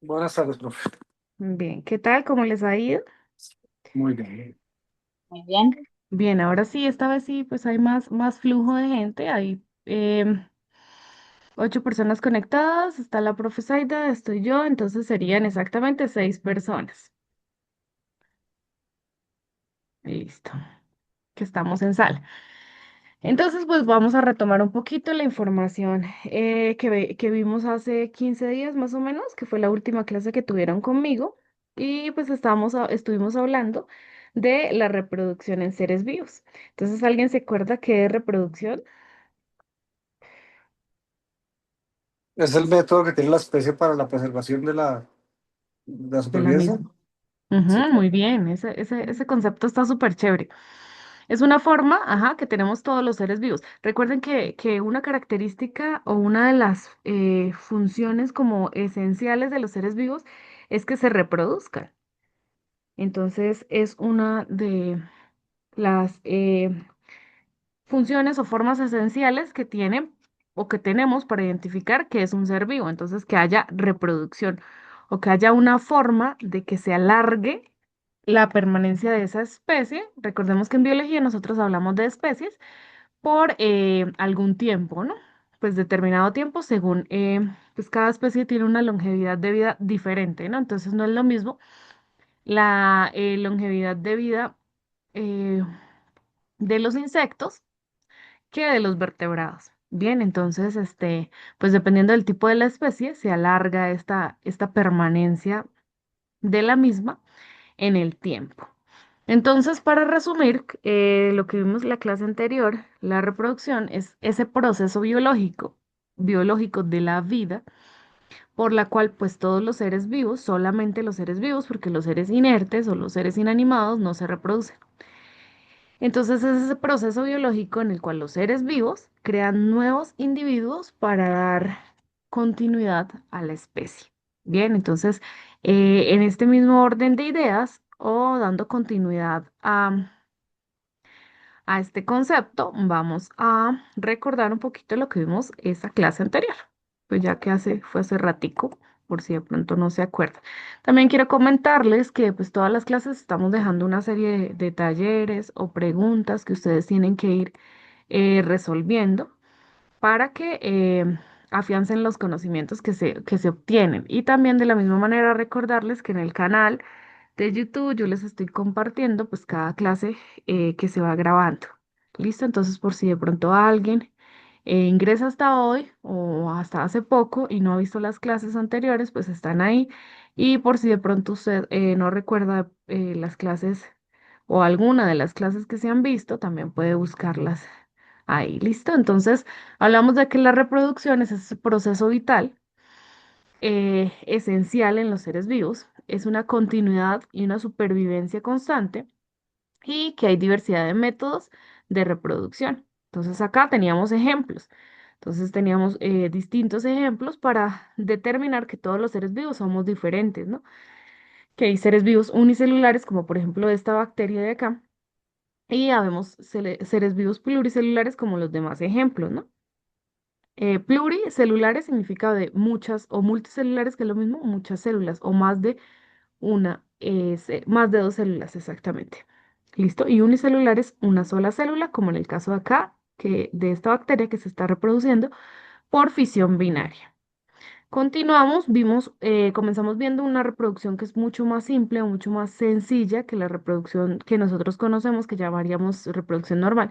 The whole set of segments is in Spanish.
Buenas tardes, profe. Bien, ¿qué tal? ¿Cómo les ha ido? Muy bien. Muy bien. Bien, ahora sí, esta vez sí, pues hay más flujo de gente. Hay 8 personas conectadas, está la profe Zaida, estoy yo, entonces serían exactamente 6 personas. Listo, que estamos en sala. Entonces, pues vamos a retomar un poquito la información que vimos hace 15 días más o menos, que fue la última clase que tuvieron conmigo. Y pues estuvimos hablando de la reproducción en seres vivos. Entonces, ¿alguien se acuerda qué es reproducción Es el método que tiene la especie para la preservación de la de la supervivencia. misma? Sí, Ujú, claro. muy bien, ese concepto está súper chévere. Es una forma, ajá, que tenemos todos los seres vivos. Recuerden que una característica o una de las funciones como esenciales de los seres vivos es que se reproduzcan. Entonces, es una de las funciones o formas esenciales que tienen o que tenemos para identificar que es un ser vivo. Entonces, que haya reproducción o que haya una forma de que se alargue la permanencia de esa especie. Recordemos que en biología nosotros hablamos de especies por algún tiempo, ¿no? Pues determinado tiempo según, pues cada especie tiene una longevidad de vida diferente, ¿no? Entonces no es lo mismo la longevidad de vida eh, de los insectos que de los vertebrados. Bien, entonces, pues dependiendo del tipo de la especie, se alarga esta permanencia de la misma en el tiempo. Entonces, para resumir, lo que vimos en la clase anterior, la reproducción es ese proceso biológico de la vida, por la cual pues todos los seres vivos, solamente los seres vivos, porque los seres inertes o los seres inanimados no se reproducen. Entonces es ese proceso biológico en el cual los seres vivos crean nuevos individuos para dar continuidad a la especie. Bien, entonces en este mismo orden de ideas o dando continuidad a este concepto, vamos a recordar un poquito lo que vimos esa clase anterior, pues ya que fue hace ratico, por si de pronto no se acuerdan. También quiero comentarles que pues todas las clases estamos dejando una serie de talleres o preguntas que ustedes tienen que ir resolviendo para que afiancen los conocimientos que se obtienen. Y también de la misma manera recordarles que en el canal de YouTube yo les estoy compartiendo pues cada clase que se va grabando. ¿Listo? Entonces por si de pronto alguien ingresa hasta hoy o hasta hace poco y no ha visto las clases anteriores, pues están ahí. Y por si de pronto usted no recuerda las clases o alguna de las clases que se han visto, también puede buscarlas ahí. ¿Listo? Entonces hablamos de que la reproducción es ese proceso vital esencial en los seres vivos, es una continuidad y una supervivencia constante y que hay diversidad de métodos de reproducción. Entonces acá teníamos ejemplos. Entonces teníamos distintos ejemplos para determinar que todos los seres vivos somos diferentes, ¿no? Que hay seres vivos unicelulares, como por ejemplo esta bacteria de acá, y habemos seres vivos pluricelulares como los demás ejemplos, ¿no? Pluricelulares significa de muchas o multicelulares, que es lo mismo, muchas células o más de más de dos células exactamente. ¿Listo? Y unicelular es una sola célula, como en el caso de acá, que de esta bacteria que se está reproduciendo por fisión binaria. Continuamos, comenzamos viendo una reproducción que es mucho más simple o mucho más sencilla que la reproducción que nosotros conocemos, que llamaríamos reproducción normal,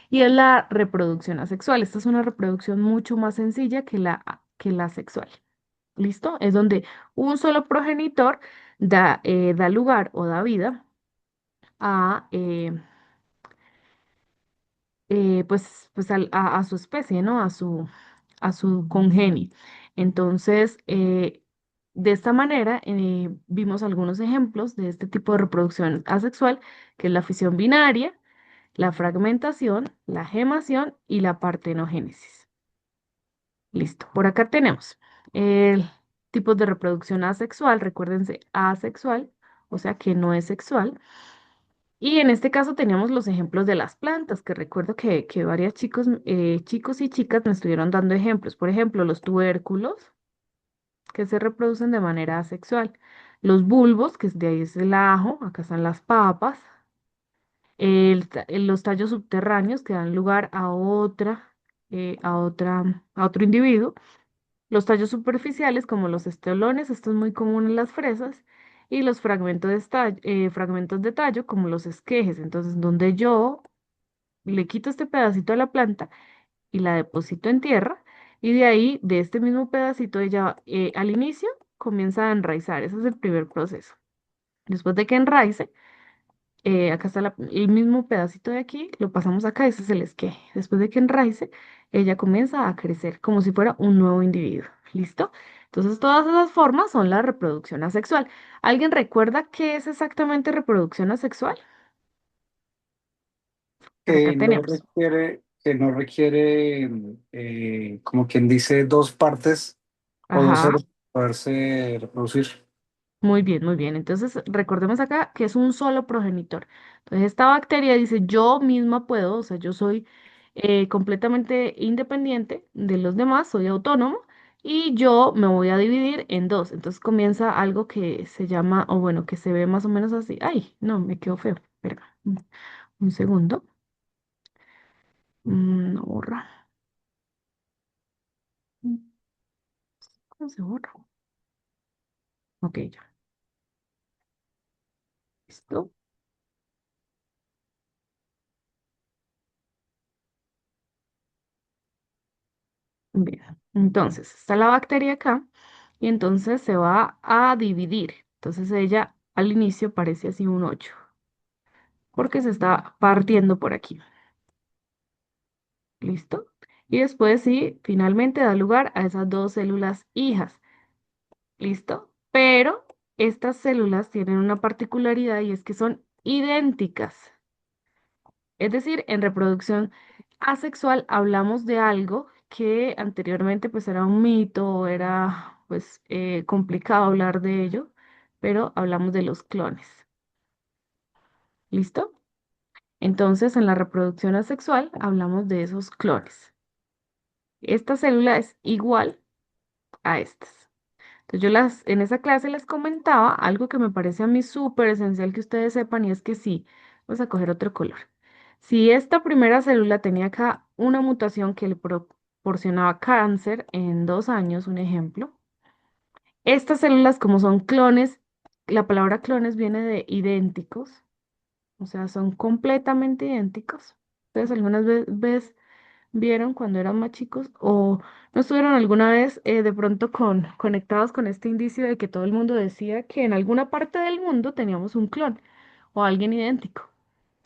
y es la reproducción asexual. Esta es una reproducción mucho más sencilla que la sexual. ¿Listo? Es donde un solo progenitor da lugar o da vida a, a su especie, ¿no? A su congénere. Entonces, de esta manera, vimos algunos ejemplos de este tipo de reproducción asexual, que es la fisión binaria, la fragmentación, la gemación y la partenogénesis. Listo. Por acá tenemos el tipo de reproducción asexual, recuérdense, asexual, o sea que no es sexual. Y en este caso teníamos los ejemplos de las plantas, que recuerdo que varios chicos y chicas me estuvieron dando ejemplos. Por ejemplo, los tubérculos, que se reproducen de manera asexual. Los bulbos, que de ahí es el ajo, acá están las papas, los tallos subterráneos que dan lugar a otro individuo. Los tallos superficiales, como los estolones, esto es muy común en las fresas, y los fragmentos de tallo, como los esquejes. Entonces, donde yo le quito este pedacito a la planta y la deposito en tierra, y de ahí, de este mismo pedacito, ella al inicio comienza a enraizar. Ese es el primer proceso. Después de que enraice, acá está el mismo pedacito de aquí, lo pasamos acá, ese es el esqueje. Después de que enraice, ella comienza a crecer como si fuera un nuevo individuo. ¿Listo? Entonces, todas esas formas son la reproducción asexual. ¿Alguien recuerda qué es exactamente reproducción asexual? Acá tenemos. Que no requiere, como quien dice, dos partes o dos Ajá. seres para poderse reproducir. Muy bien, muy bien. Entonces, recordemos acá que es un solo progenitor. Entonces, esta bacteria dice, yo misma puedo, o sea, yo soy completamente independiente de los demás, soy autónomo y yo me voy a dividir en dos. Entonces, comienza algo que se llama, o bueno, que se ve más o menos así. Ay, no, me quedó feo. Espera, un segundo. No borra. ¿Cómo se borra? Ok, ya. ¿Listo? Bien, entonces está la bacteria acá y entonces se va a dividir. Entonces ella al inicio parece así un 8 porque se está partiendo por aquí. ¿Listo? Y después sí, finalmente da lugar a esas dos células hijas. ¿Listo? Pero estas células tienen una particularidad y es que son idénticas. Es decir, en reproducción asexual hablamos de algo que anteriormente pues era un mito, o era pues complicado hablar de ello, pero hablamos de los clones. ¿Listo? Entonces, en la reproducción asexual hablamos de esos clones. Esta célula es igual a estas. Entonces, en esa clase les comentaba algo que me parece a mí súper esencial que ustedes sepan y es que sí, vamos a coger otro color. Si esta primera célula tenía acá una mutación que le proporcionaba cáncer en 2 años, un ejemplo, estas células como son clones, la palabra clones viene de idénticos, o sea, son completamente idénticos. Ustedes algunas veces vieron cuando eran más chicos o no estuvieron alguna vez de pronto conectados con este indicio de que todo el mundo decía que en alguna parte del mundo teníamos un clon o alguien idéntico.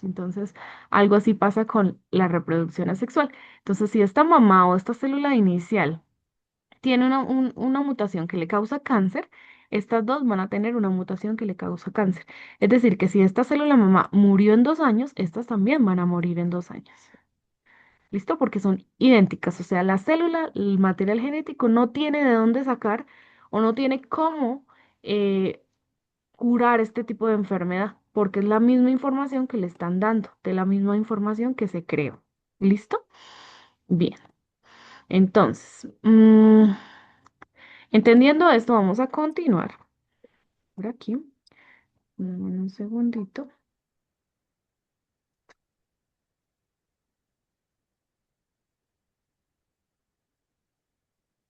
Entonces, algo así pasa con la reproducción asexual. Entonces, si esta mamá o esta célula inicial tiene una mutación que le causa cáncer, estas dos van a tener una mutación que le causa cáncer. Es decir, que si esta célula mamá murió en 2 años, estas también van a morir en 2 años. ¿Listo? Porque son idénticas. O sea, la célula, el material genético no tiene de dónde sacar o no tiene cómo eh, curar este tipo de enfermedad, porque es la misma información que le están dando, de la misma información que se creó. ¿Listo? Bien. Entonces, entendiendo esto, vamos a continuar por aquí. Un segundito.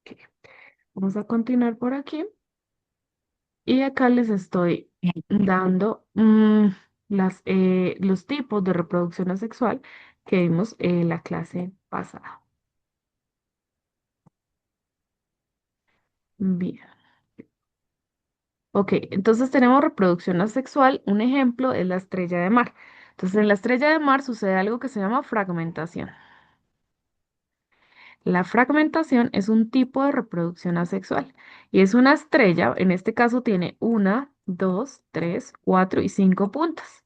Ok. Vamos a continuar por aquí. Y acá les estoy dando los tipos de reproducción asexual que vimos en la clase pasada. Bien. Ok, entonces tenemos reproducción asexual. Un ejemplo es la estrella de mar. Entonces, en la estrella de mar sucede algo que se llama fragmentación. La fragmentación es un tipo de reproducción asexual y es una estrella, en este caso tiene una, dos, tres, cuatro y cinco puntas.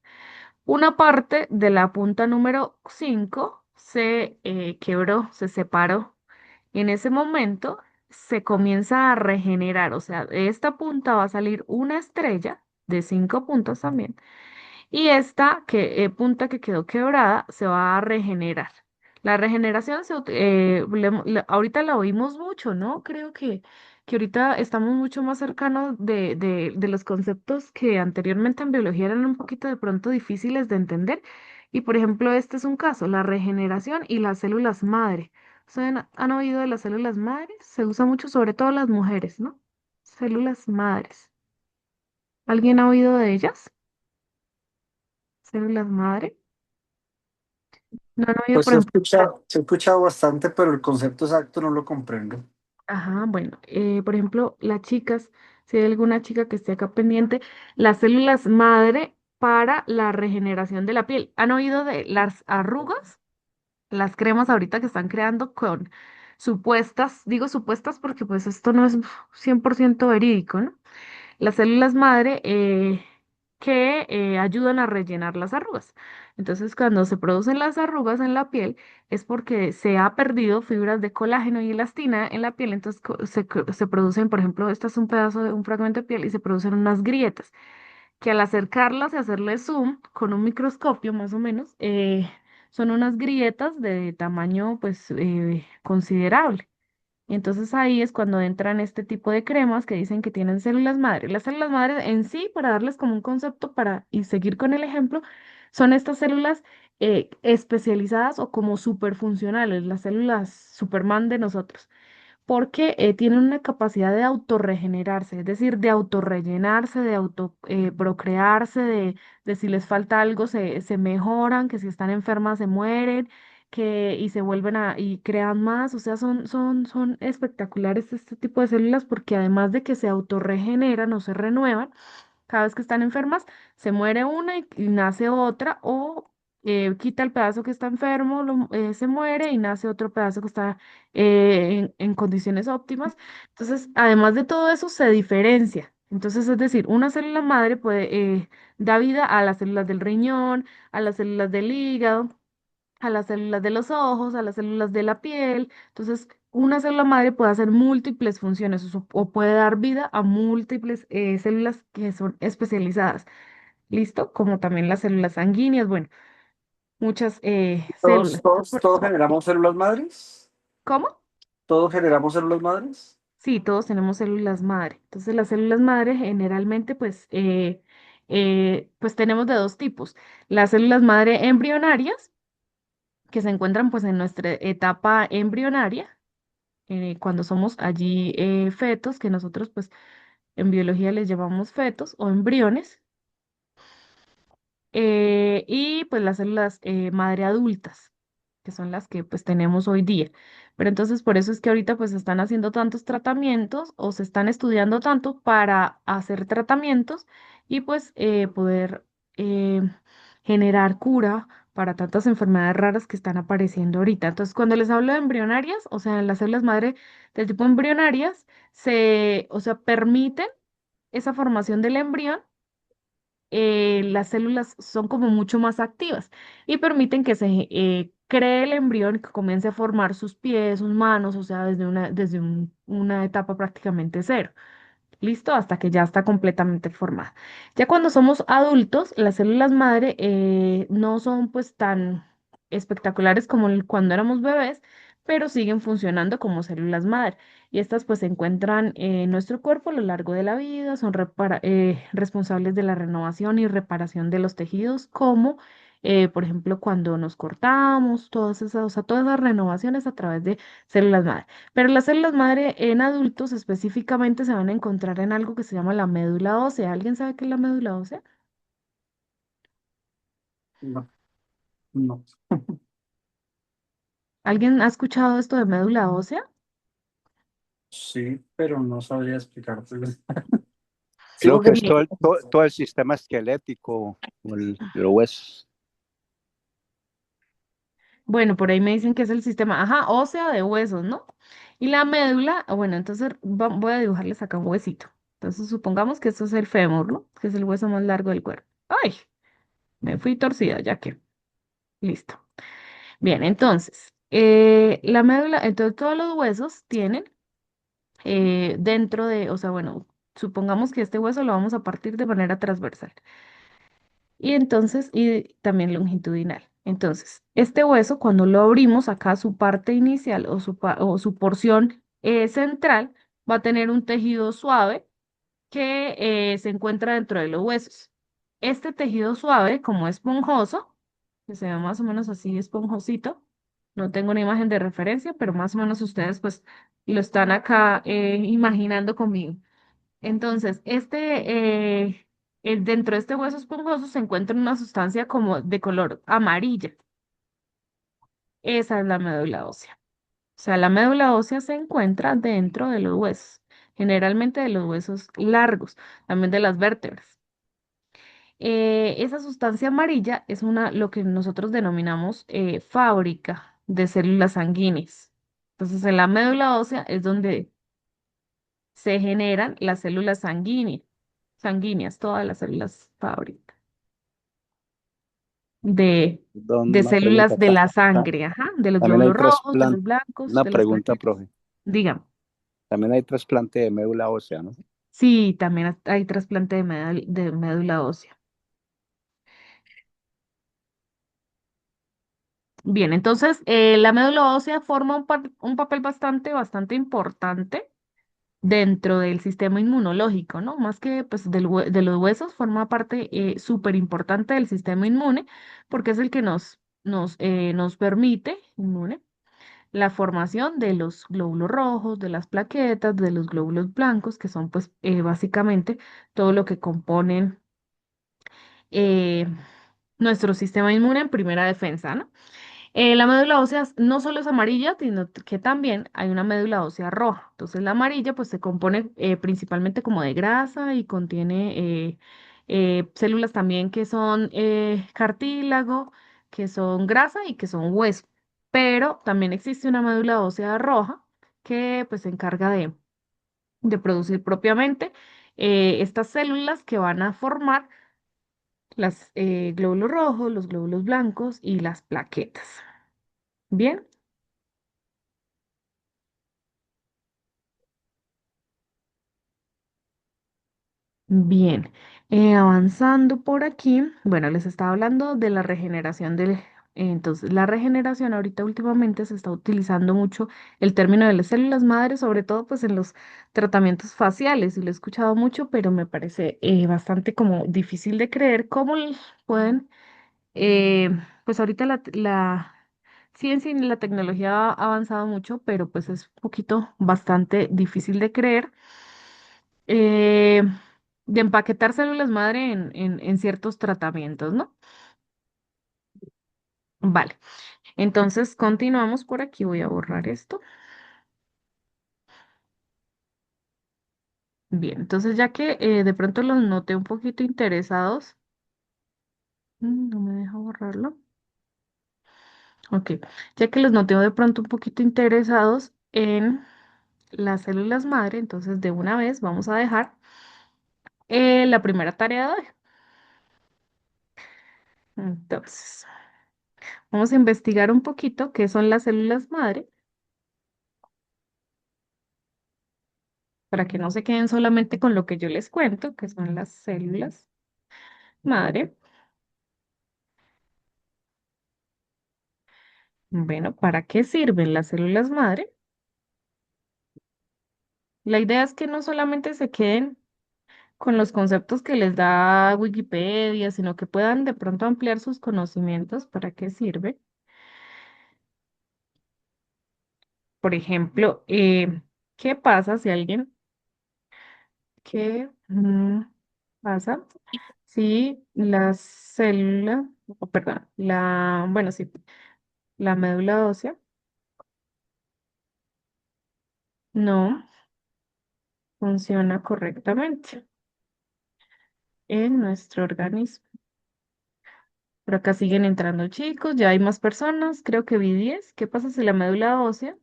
Una parte de la punta número 5 se quebró, se separó. En ese momento se comienza a regenerar, o sea, de esta punta va a salir una estrella de 5 puntas también, y esta punta que quedó quebrada se va a regenerar. La regeneración, ahorita la oímos mucho, ¿no? Creo que ahorita estamos mucho más cercanos de los conceptos que anteriormente en biología eran un poquito de pronto difíciles de entender. Y por ejemplo, este es un caso, la regeneración y las células madre. ¿Ustedes han oído de las células madres? Se usa mucho, sobre todo las mujeres, ¿no? Células madres. ¿Alguien ha oído de ellas? Células madre. ¿No han oído, Pues por ejemplo? se ha escuchado bastante, pero el concepto exacto no lo comprendo. Ajá, bueno, por ejemplo, las chicas, si hay alguna chica que esté acá pendiente, las células madre para la regeneración de la piel. ¿Han oído de las arrugas? Las cremas ahorita que están creando con supuestas, digo supuestas porque pues esto no es 100% verídico, ¿no? Las células madre que ayudan a rellenar las arrugas. Entonces, cuando se producen las arrugas en la piel, es porque se ha perdido fibras de colágeno y elastina en la piel. Entonces, se producen, por ejemplo, este es un pedazo de un fragmento de piel y se producen unas grietas que al acercarlas y hacerle zoom con un microscopio más o menos, son unas grietas de tamaño pues considerable. Y entonces ahí es cuando entran este tipo de cremas que dicen que tienen células madre. Las células madre en sí, para darles como un concepto para y seguir con el ejemplo, son estas células especializadas o como superfuncionales, las células Superman de nosotros porque tienen una capacidad de autorregenerarse, es decir, de autorrellenarse, de autoprocrearse, de si les falta algo se mejoran, que si están enfermas se mueren, y se vuelven y crean más, o sea, son espectaculares este tipo de células porque además de que se autorregeneran o se renuevan, cada vez que están enfermas, se muere una y nace otra, o quita el pedazo que está enfermo, se muere y nace otro pedazo que está en condiciones óptimas. Entonces, además de todo eso, se diferencia. Entonces, es decir, una célula madre da vida a las células del riñón, a las células del hígado, a las células de los ojos, a las células de la piel. Entonces, una célula madre puede hacer múltiples funciones o puede dar vida a múltiples células que son especializadas. ¿Listo? Como también las células sanguíneas, bueno, muchas Todos, células. todos, todos generamos células madres. ¿Cómo? Todos generamos células madres. Sí, todos tenemos células madre. Entonces, las células madre generalmente, pues tenemos de dos tipos. Las células madre embrionarias, que se encuentran pues en nuestra etapa embrionaria, cuando somos allí fetos, que nosotros pues en biología les llamamos fetos o embriones, y pues las células madre adultas, que son las que pues tenemos hoy día. Pero entonces por eso es que ahorita pues se están haciendo tantos tratamientos o se están estudiando tanto para hacer tratamientos y pues poder eh, generar cura para tantas enfermedades raras que están apareciendo ahorita. Entonces cuando les hablo de embrionarias, o sea, las células madre del tipo embrionarias, o sea, permiten esa formación del embrión, las células son como mucho más activas y permiten que se cree el embrión, que comience a formar sus pies, sus manos, o sea, una etapa prácticamente cero. ¿Listo? Hasta que ya está completamente formada. Ya cuando somos adultos, las células madre no son pues tan espectaculares como cuando éramos bebés, pero siguen funcionando como células madre. Y estas pues se encuentran en nuestro cuerpo a lo largo de la vida, son responsables de la renovación y reparación de los tejidos, como por ejemplo cuando nos cortamos, todas esas, o sea, todas las renovaciones a través de células madre. Pero las células madre en adultos específicamente se van a encontrar en algo que se llama la médula ósea. ¿Alguien sabe qué es la médula ósea? No, no. ¿Alguien ha escuchado esto de médula ósea? Sí, pero no sabría explicarte. Sí, Creo que porque es Bien. todo el sistema esquelético, los huesos. Bueno, por ahí me dicen que es el sistema, ajá, ósea de huesos, ¿no? Y la médula, bueno, entonces voy a dibujarles acá un huesito. Entonces supongamos que esto es el fémur, ¿no? Que es el hueso más largo del cuerpo. Ay, me fui torcida, ya que. Listo. Bien, entonces, la médula, entonces todos los huesos tienen o sea, bueno, supongamos que este hueso lo vamos a partir de manera transversal y entonces, y también longitudinal. Entonces, este hueso, cuando lo abrimos, acá su parte inicial o su porción central va a tener un tejido suave que se encuentra dentro de los huesos. Este tejido suave, como esponjoso, que se ve más o menos así esponjosito, no tengo una imagen de referencia, pero más o menos ustedes pues lo están acá imaginando conmigo. Entonces, dentro de este hueso esponjoso se encuentra una sustancia como de color amarilla. Esa es la médula ósea. O sea, la médula ósea se encuentra dentro de los huesos, generalmente de los huesos largos, también de las vértebras. Esa sustancia amarilla es lo que nosotros denominamos fábrica de células sanguíneas. Entonces, en la médula ósea es donde se generan las células sanguíneas, todas las células fábrica de, Don, de una pregunta. células de la sangre, ajá, de los También hay glóbulos rojos, de los blancos, una de las pregunta, plaquetas. profe. Dígame. También hay trasplante de médula ósea, ¿no? Sí, también hay trasplante de médula ósea. Bien, entonces la médula ósea forma un papel bastante importante dentro del sistema inmunológico, ¿no? Más que pues de los huesos, forma parte súper importante del sistema inmune porque es el que nos permite, inmune, la formación de los glóbulos rojos, de las plaquetas, de los glóbulos blancos, que son pues básicamente todo lo que componen eh, nuestro sistema inmune en primera defensa, ¿no? La médula ósea no solo es amarilla, sino que también hay una médula ósea roja. Entonces la amarilla pues se compone principalmente como de grasa y contiene células también que son cartílago, que son grasa y que son hueso. Pero también existe una médula ósea roja que pues se encarga de producir propiamente estas células que van a formar las glóbulos rojos, los glóbulos blancos y las plaquetas. Bien. Bien, avanzando por aquí, bueno, les estaba hablando de la regeneración entonces, la regeneración ahorita últimamente se está utilizando mucho el término de las células madre, sobre todo pues en los tratamientos faciales, y lo he escuchado mucho, pero me parece bastante como difícil de creer cómo pueden, eh, pues ahorita la ciencia y la tecnología ha avanzado mucho, pero pues es un poquito bastante difícil de creer eh, de empaquetar células madre en ciertos tratamientos, ¿no? Vale, entonces continuamos por aquí. Voy a borrar esto. Bien, entonces ya que de pronto los noté un poquito interesados, no me deja borrarlo. Ok, ya que los noté de pronto un poquito interesados en las células madre, entonces de una vez vamos a dejar la primera tarea de hoy. Entonces, vamos a investigar un poquito qué son las células madre para que no se queden solamente con lo que yo les cuento, que son las células madre. Bueno, ¿para qué sirven las células madre? La idea es que no solamente se queden con los conceptos que les da Wikipedia, sino que puedan de pronto ampliar sus conocimientos. ¿Para qué sirve? Por ejemplo, ¿qué pasa si alguien, qué pasa si la célula, o perdón, bueno, sí, la médula ósea no funciona correctamente en nuestro organismo? Por acá siguen entrando chicos, ya hay más personas, creo que vi 10. ¿Qué pasa si la médula ósea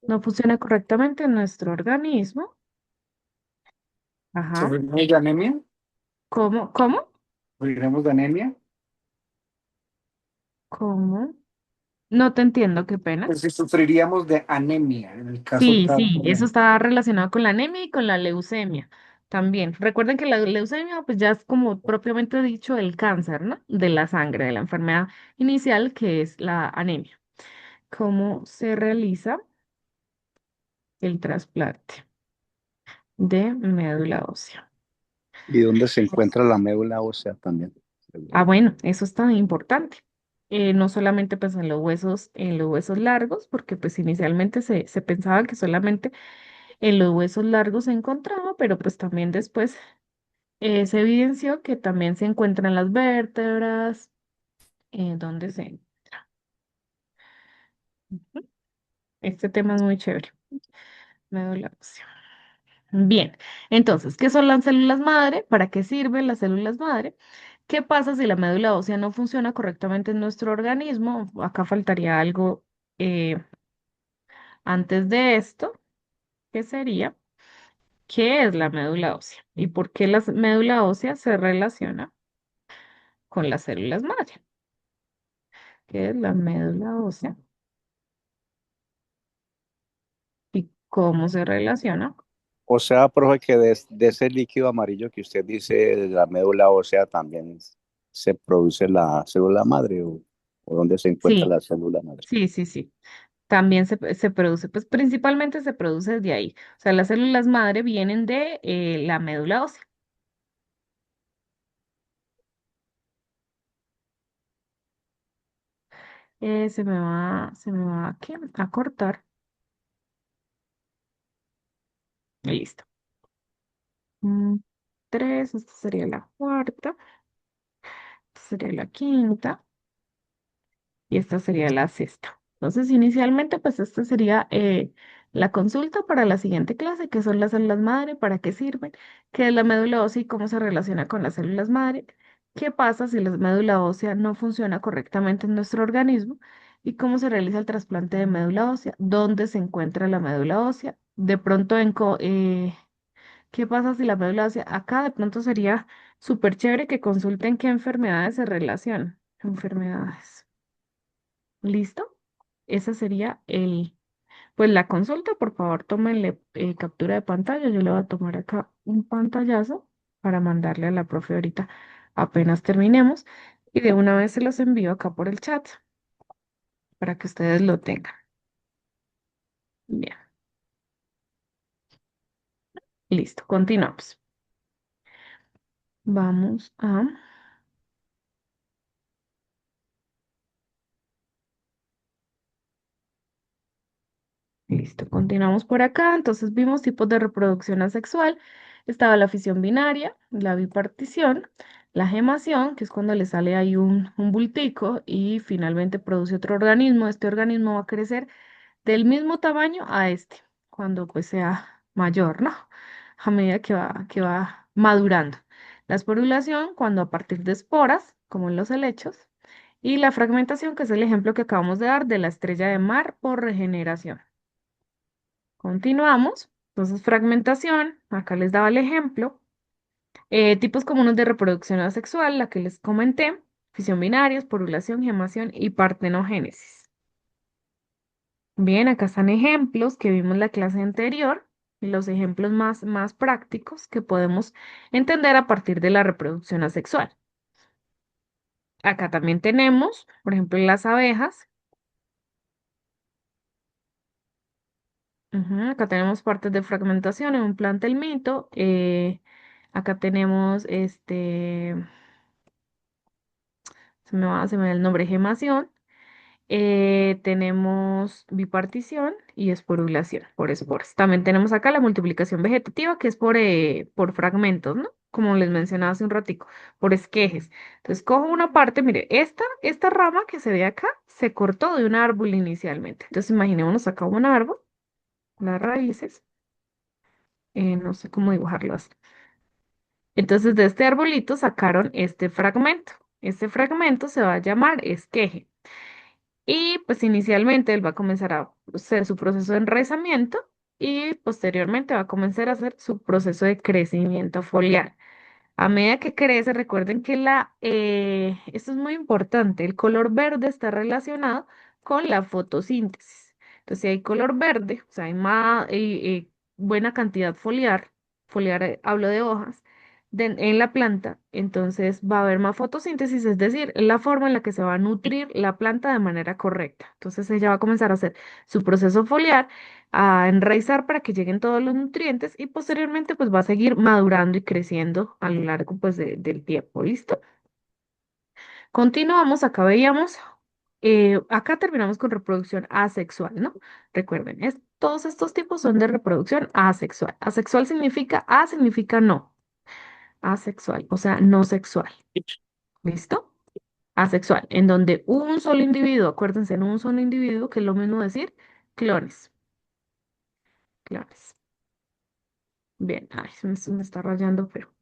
no funciona correctamente en nuestro organismo? Ajá. ¿Sufrimos de anemia? ¿Cómo? ¿Cómo? ¿Sufriremos de anemia? ¿Cómo? No te entiendo, qué pena. Pues si sufriríamos de anemia, en el caso Sí, tal. sí, eso está relacionado con la anemia y con la leucemia. También. Recuerden que la leucemia, pues ya es como propiamente dicho el cáncer, ¿no? De la sangre, de la enfermedad inicial que es la anemia. ¿Cómo se realiza el trasplante de médula ósea? ¿Y dónde se encuentra la médula ósea también? Ah, bueno, eso es tan importante. No solamente pues en los huesos largos, porque pues inicialmente se pensaba que solamente en los huesos largos se encontraba, pero pues también después se evidenció que también se encuentran las vértebras, donde se... Ujú. Este tema es muy chévere. Médula ósea. Bien, entonces, ¿qué son las células madre? ¿Para qué sirven las células madre? ¿Qué pasa si la médula ósea no funciona correctamente en nuestro organismo? Acá faltaría algo eh, antes de esto, que sería, ¿qué es la médula ósea? ¿Y por qué la médula ósea se relaciona con las células madre? ¿Qué es la médula ósea? ¿Y cómo se relaciona? O sea, profe, que de ese líquido amarillo que usted dice, de la médula ósea, también se produce la célula madre o dónde se encuentra Sí, la célula madre. sí. También se produce, pues principalmente se produce de ahí. O sea, las células madre vienen de la médula ósea. Se me va ¿qué? A cortar. Listo. Mm, Tres, esta sería la cuarta, esta sería la quinta y esta sería la sexta. Entonces, inicialmente, pues esta sería la consulta para la siguiente clase, que son las células madre, para qué sirven, qué es la médula ósea y cómo se relaciona con las células madre, qué pasa si la médula ósea no funciona correctamente en nuestro organismo y cómo se realiza el trasplante de médula ósea, dónde se encuentra la médula ósea, de pronto qué pasa si la médula ósea, acá de pronto sería súper chévere que consulten qué enfermedades se relacionan. Enfermedades. ¿Listo? Esa sería pues la consulta. Por favor, tómenle captura de pantalla. Yo le voy a tomar acá un pantallazo para mandarle a la profe ahorita apenas terminemos. Y de una vez se los envío acá por el chat para que ustedes lo tengan. Bien, listo, continuamos. Vamos a... Listo, continuamos por acá. Entonces vimos tipos de reproducción asexual. Estaba la fisión binaria, la bipartición, la gemación, que es cuando le sale ahí un bultico y finalmente produce otro organismo. Este organismo va a crecer del mismo tamaño a este, cuando pues sea mayor, ¿no? A medida que va madurando. La esporulación, cuando a partir de esporas, como en los helechos, y la fragmentación, que es el ejemplo que acabamos de dar de la estrella de mar por regeneración. Continuamos. Entonces, fragmentación, acá les daba el ejemplo. Tipos comunes de reproducción asexual, la que les comenté, fisión binaria, esporulación, gemación y partenogénesis. Bien, acá están ejemplos que vimos en la clase anterior, y los ejemplos más prácticos que podemos entender a partir de la reproducción asexual. Acá también tenemos, por ejemplo, las abejas. Acá tenemos partes de fragmentación en un plantelmito. Acá tenemos se me va el nombre, gemación. Tenemos bipartición y esporulación por esporas. También tenemos acá la multiplicación vegetativa, que es por fragmentos, ¿no? Como les mencionaba hace un ratico, por esquejes. Entonces, cojo una parte, mire, esta rama que se ve acá se cortó de un árbol inicialmente. Entonces, imaginémonos acá un árbol, las raíces, no sé cómo dibujarlo así. Entonces, de este arbolito sacaron este fragmento. Este fragmento se va a llamar esqueje. Y pues inicialmente él va a comenzar a hacer su proceso de enraizamiento y posteriormente va a comenzar a hacer su proceso de crecimiento foliar. A medida que crece, recuerden que esto es muy importante, el color verde está relacionado con la fotosíntesis. Entonces, si hay color verde, o sea, hay más, buena cantidad foliar, foliar, hablo de hojas, en la planta, entonces va a haber más fotosíntesis, es decir, la forma en la que se va a nutrir la planta de manera correcta. Entonces ella va a comenzar a hacer su proceso foliar, a enraizar para que lleguen todos los nutrientes y posteriormente pues va a seguir madurando y creciendo a lo largo pues del tiempo. ¿Listo? Continuamos, acá veíamos, acá terminamos con reproducción asexual, ¿no? Recuerden, todos estos tipos son de reproducción asexual. Asexual significa A, significa no. Asexual, o sea, no sexual. ¿Listo? Asexual, en donde un solo individuo, acuérdense, en un solo individuo, que es lo mismo decir clones. Clones. Bien, ay, se me está rayando, pero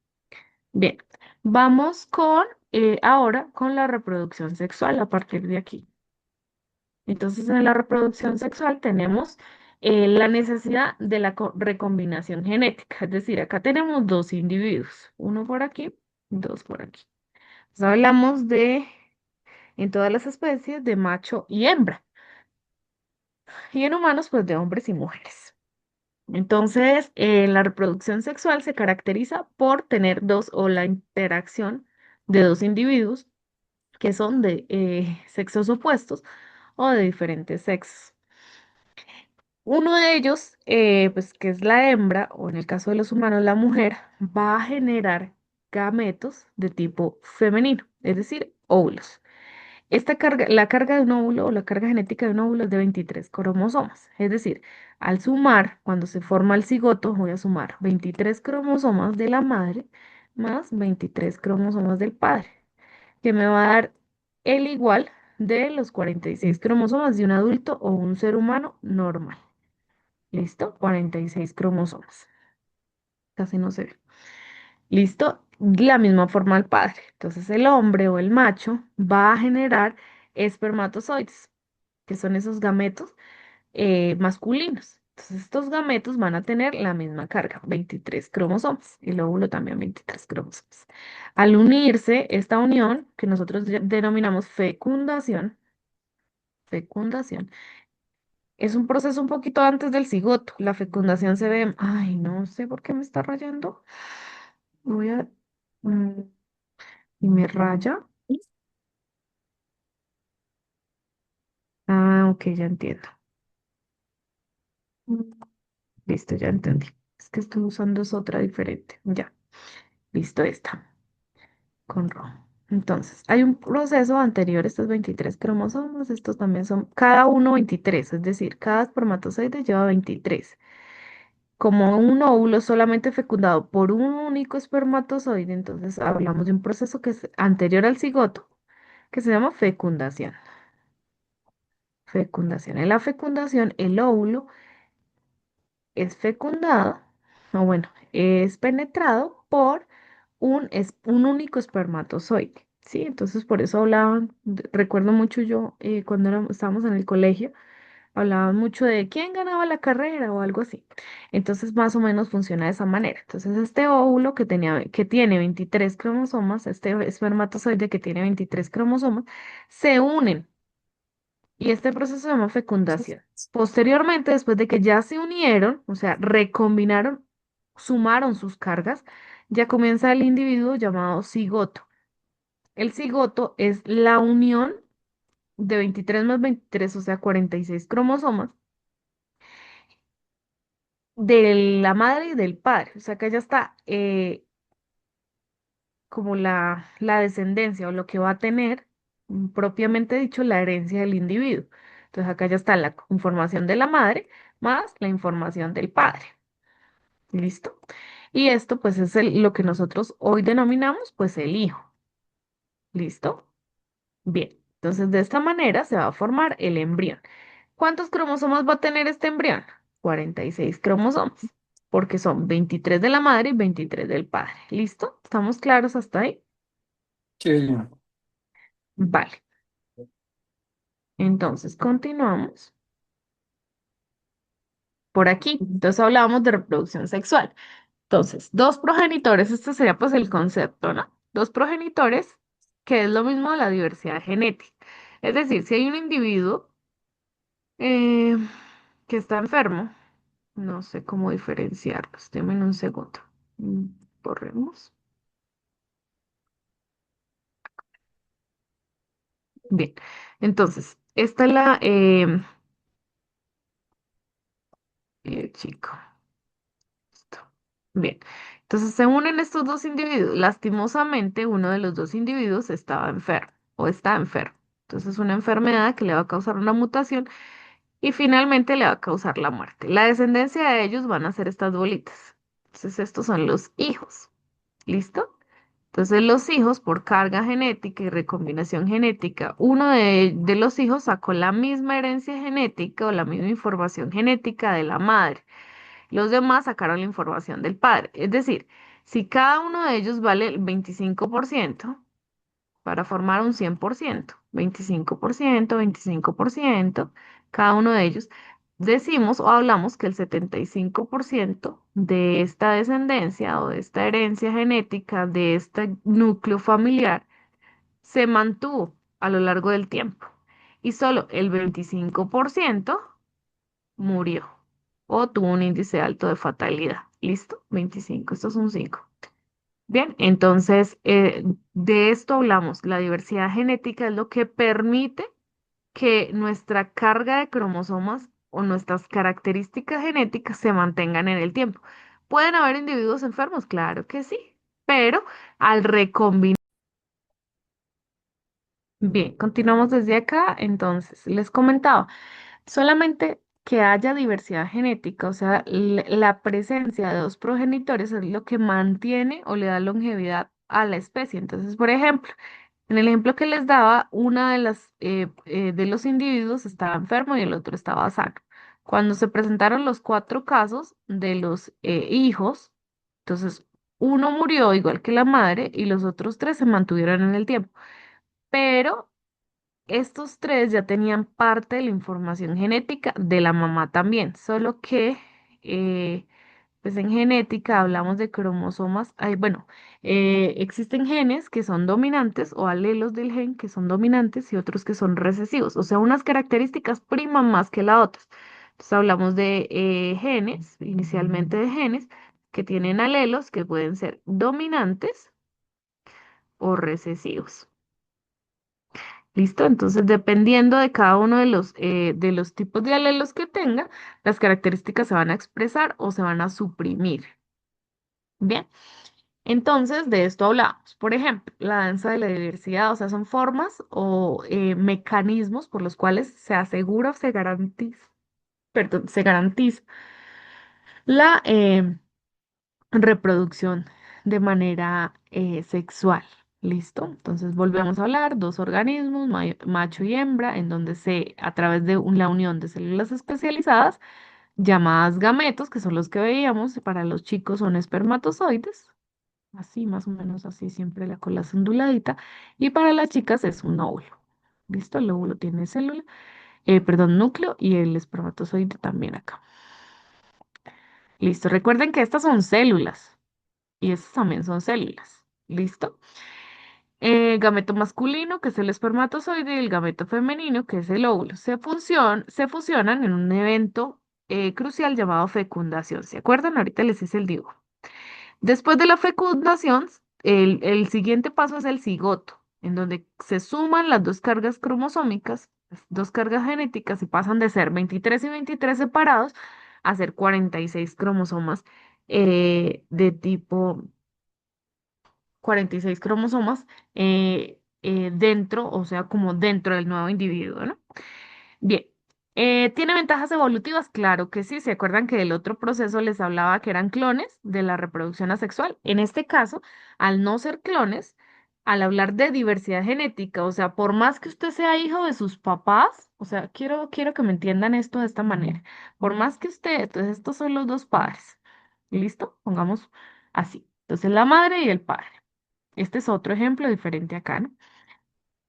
bien. Vamos con, ahora con la reproducción sexual a partir de aquí. Entonces, en la reproducción sexual tenemos la necesidad de la recombinación genética, es decir, acá tenemos dos individuos, uno por aquí, dos por aquí. Entonces, hablamos de, en todas las especies, de macho y hembra, y en humanos, pues de hombres y mujeres. Entonces, la reproducción sexual se caracteriza por tener dos o la interacción de dos individuos que son de sexos opuestos o de diferentes sexos. Uno de ellos, pues que es la hembra, o en el caso de los humanos, la mujer, va a generar gametos de tipo femenino, es decir, óvulos. Esta carga, la carga de un óvulo o la carga genética de un óvulo es de 23 cromosomas, es decir, al sumar, cuando se forma el cigoto, voy a sumar 23 cromosomas de la madre más 23 cromosomas del padre, que me va a dar el igual de los 46 cromosomas de un adulto o un ser humano normal. ¿Listo? 46 cromosomas. Casi no se ve. ¿Listo? La misma forma al padre. Entonces el hombre o el macho va a generar espermatozoides, que son esos gametos masculinos. Entonces estos gametos van a tener la misma carga, 23 cromosomas. Y el óvulo también 23 cromosomas. Al unirse, esta unión, que nosotros denominamos fecundación, fecundación, es un proceso un poquito antes del cigoto. La fecundación se ve, ay, no sé por qué me está rayando. Voy a, mm, y me raya. Ah, ok, ya entiendo. Mm, Listo, ya entendí. Es que estoy usando es otra diferente. Ya, listo, esta, con rojo. Entonces, hay un proceso anterior, estos 23 cromosomas, estos también son, cada uno 23, es decir, cada espermatozoide lleva 23. Como un óvulo solamente fecundado por un único espermatozoide, entonces hablamos de un proceso que es anterior al cigoto, que se llama fecundación. Fecundación. En la fecundación, el óvulo es fecundado, o bueno, es penetrado por un único espermatozoide. ¿Sí? Entonces, por eso hablaban, recuerdo mucho yo cuando estábamos en el colegio, hablaban mucho de quién ganaba la carrera o algo así. Entonces, más o menos funciona de esa manera. Entonces, este óvulo que tiene 23 cromosomas, este espermatozoide que tiene 23 cromosomas, se unen y este proceso se llama fecundación. Posteriormente, después de que ya se unieron, o sea, recombinaron, sumaron sus cargas, ya comienza el individuo llamado cigoto. El cigoto es la unión de 23 más 23, o sea, 46 cromosomas de la madre y del padre. O sea que ya está como la descendencia o lo que va a tener, propiamente dicho, la herencia del individuo. Entonces acá ya está la información de la madre más la información del padre. ¿Listo? Y esto pues es lo que nosotros hoy denominamos pues el hijo. ¿Listo? Bien. Entonces de esta manera se va a formar el embrión. ¿Cuántos cromosomas va a tener este embrión? 46 cromosomas, porque son 23 de la madre y 23 del padre. ¿Listo? ¿Estamos claros hasta ahí? Sí, Vale. Entonces continuamos por aquí. Entonces hablábamos de reproducción sexual. Entonces, dos progenitores, este sería pues el concepto, ¿no? Dos progenitores, que es lo mismo de la diversidad genética. Es decir, si hay un individuo eh, que está enfermo, no sé cómo diferenciarlos, denme un segundo. Mm, Borremos. Bien, entonces, esta es la, chico. Listo. Bien, entonces se unen estos dos individuos. Lastimosamente, uno de los dos individuos estaba enfermo o está enfermo. Entonces, una enfermedad que le va a causar una mutación y finalmente le va a causar la muerte. La descendencia de ellos van a ser estas bolitas. Entonces, estos son los hijos. ¿Listo? Entonces, los hijos, por carga genética y recombinación genética, uno de los hijos sacó la misma herencia genética o la misma información genética de la madre. Los demás sacaron la información del padre. Es decir, si cada uno de ellos vale el 25% para formar un 100%, 25%, 25%, cada uno de ellos, decimos o hablamos que el 75% de esta descendencia o de esta herencia genética, de este núcleo familiar, se mantuvo a lo largo del tiempo. Y solo el 25% murió o tuvo un índice alto de fatalidad. ¿Listo? 25, esto es un 5. Bien, entonces de esto hablamos. La diversidad genética es lo que permite que nuestra carga de cromosomas o nuestras características genéticas se mantengan en el tiempo. ¿Pueden haber individuos enfermos? Claro que sí, pero al recombinar. Bien, continuamos desde acá. Entonces, les comentaba. Solamente que haya diversidad genética, o sea, la presencia de dos progenitores es lo que mantiene o le da longevidad a la especie. Entonces, por ejemplo, en el ejemplo que les daba, una de de los individuos estaba enfermo y el otro estaba sano. Cuando se presentaron los cuatro casos de los hijos, entonces uno murió igual que la madre y los otros tres se mantuvieron en el tiempo. Pero estos tres ya tenían parte de la información genética de la mamá también, solo que eh, pues en genética hablamos de cromosomas. Bueno, existen genes que son dominantes o alelos del gen que son dominantes y otros que son recesivos, o sea, unas características priman más que la otra. Entonces hablamos de genes, inicialmente de genes, que tienen alelos que pueden ser dominantes o recesivos. ¿Listo? Entonces, dependiendo de cada uno de los tipos de alelos que tenga, las características se van a expresar o se van a suprimir. Bien, entonces de esto hablamos. Por ejemplo, la danza de la diversidad, o sea, son formas o mecanismos por los cuales se asegura o se garantiza, perdón, se garantiza la reproducción de manera sexual. ¿Listo? Entonces volvemos a hablar, dos organismos, macho y hembra, en donde a través de la unión de células especializadas, llamadas gametos, que son los que veíamos, para los chicos son espermatozoides, así más o menos así, siempre la cola es onduladita, y para las chicas es un óvulo. ¿Listo? El óvulo tiene célula, perdón, núcleo y el espermatozoide también acá. Listo, recuerden que estas son células. Y estas también son células. ¿Listo? Gameto masculino, que es el espermatozoide, y el gameto femenino, que es el óvulo. Se fusionan en un evento crucial llamado fecundación. ¿Se acuerdan? Ahorita les hice el dibujo. Después de la fecundación, el siguiente paso es el cigoto, en donde se suman las dos cargas cromosómicas, las dos cargas genéticas, y pasan de ser 23 y 23 separados a ser 46 cromosomas de tipo 46 cromosomas dentro, o sea, como dentro del nuevo individuo, ¿no? Bien. ¿Tiene ventajas evolutivas? Claro que sí. ¿Se acuerdan que del otro proceso les hablaba que eran clones de la reproducción asexual? En este caso, al no ser clones, al hablar de diversidad genética, o sea, por más que usted sea hijo de sus papás, o sea, quiero que me entiendan esto de esta manera. Por más que usted, entonces estos son los dos padres. ¿Listo? Pongamos así. Entonces la madre y el padre. Este es otro ejemplo diferente acá, ¿no?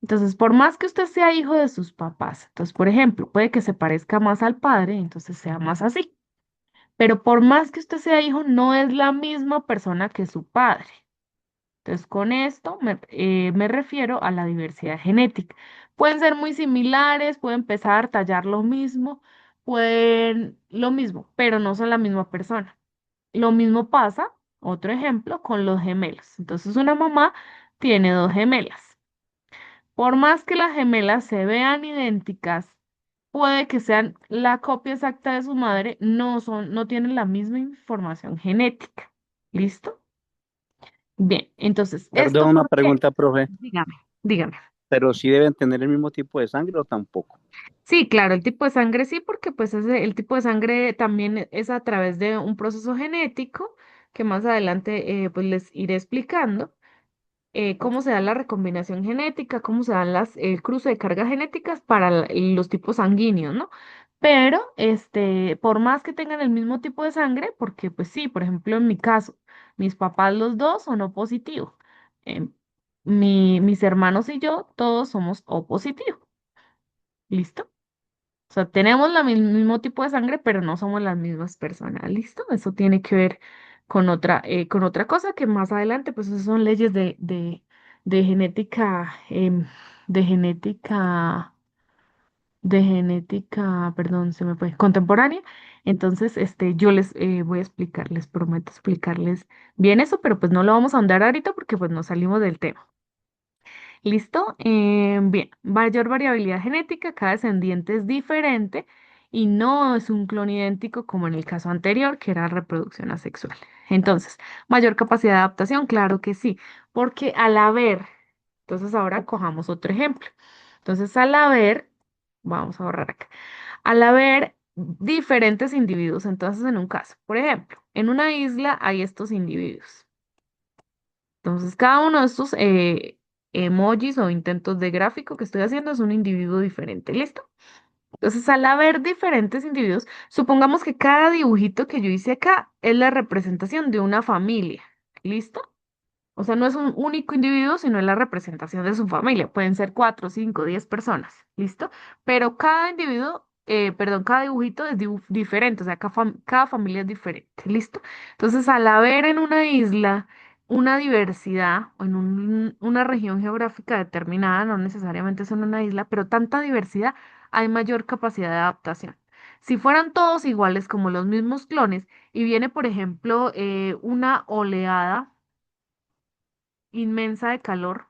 Entonces, por más que usted sea hijo de sus papás, entonces, por ejemplo, puede que se parezca más al padre, entonces sea más así. Pero por más que usted sea hijo, no es la misma persona que su padre. Entonces, con esto me refiero a la diversidad genética. Pueden ser muy similares, pueden empezar a tallar lo mismo, pueden lo mismo, pero no son la misma persona. Lo mismo pasa Otro ejemplo con los gemelos. Entonces una mamá tiene dos gemelas. Por más que las gemelas se vean idénticas, puede que sean la copia exacta de su madre, no tienen la misma información genética. ¿Listo? Bien, entonces, Perdón, ¿esto una por qué? pregunta, profe, Dígame, dígame. pero sí deben tener el mismo tipo de sangre o tampoco. Sí, claro, el tipo de sangre sí, porque pues el tipo de sangre también es a través de un proceso genético que más adelante pues les iré explicando. Cómo se da la recombinación genética, cómo se dan el cruce de cargas genéticas para los tipos sanguíneos, ¿no? Pero, por más que tengan el mismo tipo de sangre, porque pues sí, por ejemplo, en mi caso, mis papás los dos son O positivo. em, mis hermanos y yo, todos somos O positivo. ¿Listo? O sea, tenemos mismo tipo de sangre, pero no somos las mismas personas. ¿Listo? Eso tiene que ver con otra cosa que más adelante, pues esas son leyes de genética, de genética, perdón, se me fue, contemporánea. Entonces, yo les voy a explicar, les prometo explicarles bien eso, pero pues no lo vamos a ahondar ahorita porque pues nos salimos del tema. ¿Listo? Bien, mayor variabilidad genética, cada descendiente es diferente y no es un clon idéntico como en el caso anterior, que era reproducción asexual. Entonces, mayor capacidad de adaptación, claro que sí, porque al haber, entonces ahora cojamos otro ejemplo. Entonces, al haber, vamos a borrar acá, al haber diferentes individuos, entonces en un caso, por ejemplo, en una isla hay estos individuos. Entonces, cada uno de estos emojis o intentos de gráfico que estoy haciendo es un individuo diferente. ¿Listo? Entonces, al haber diferentes individuos, supongamos que cada dibujito que yo hice acá es la representación de una familia. ¿Listo? O sea, no es un único individuo, sino es la representación de su familia. Pueden ser 4, 5, 10 personas, ¿listo? Pero cada individuo, perdón, cada dibujito es diferente, o sea, cada familia es diferente, ¿listo? Entonces, al haber en una isla una diversidad, o en una región geográfica determinada, no necesariamente es en una isla, pero tanta diversidad, hay mayor capacidad de adaptación. Si fueran todos iguales como los mismos clones, y viene, por ejemplo, una oleada inmensa de calor.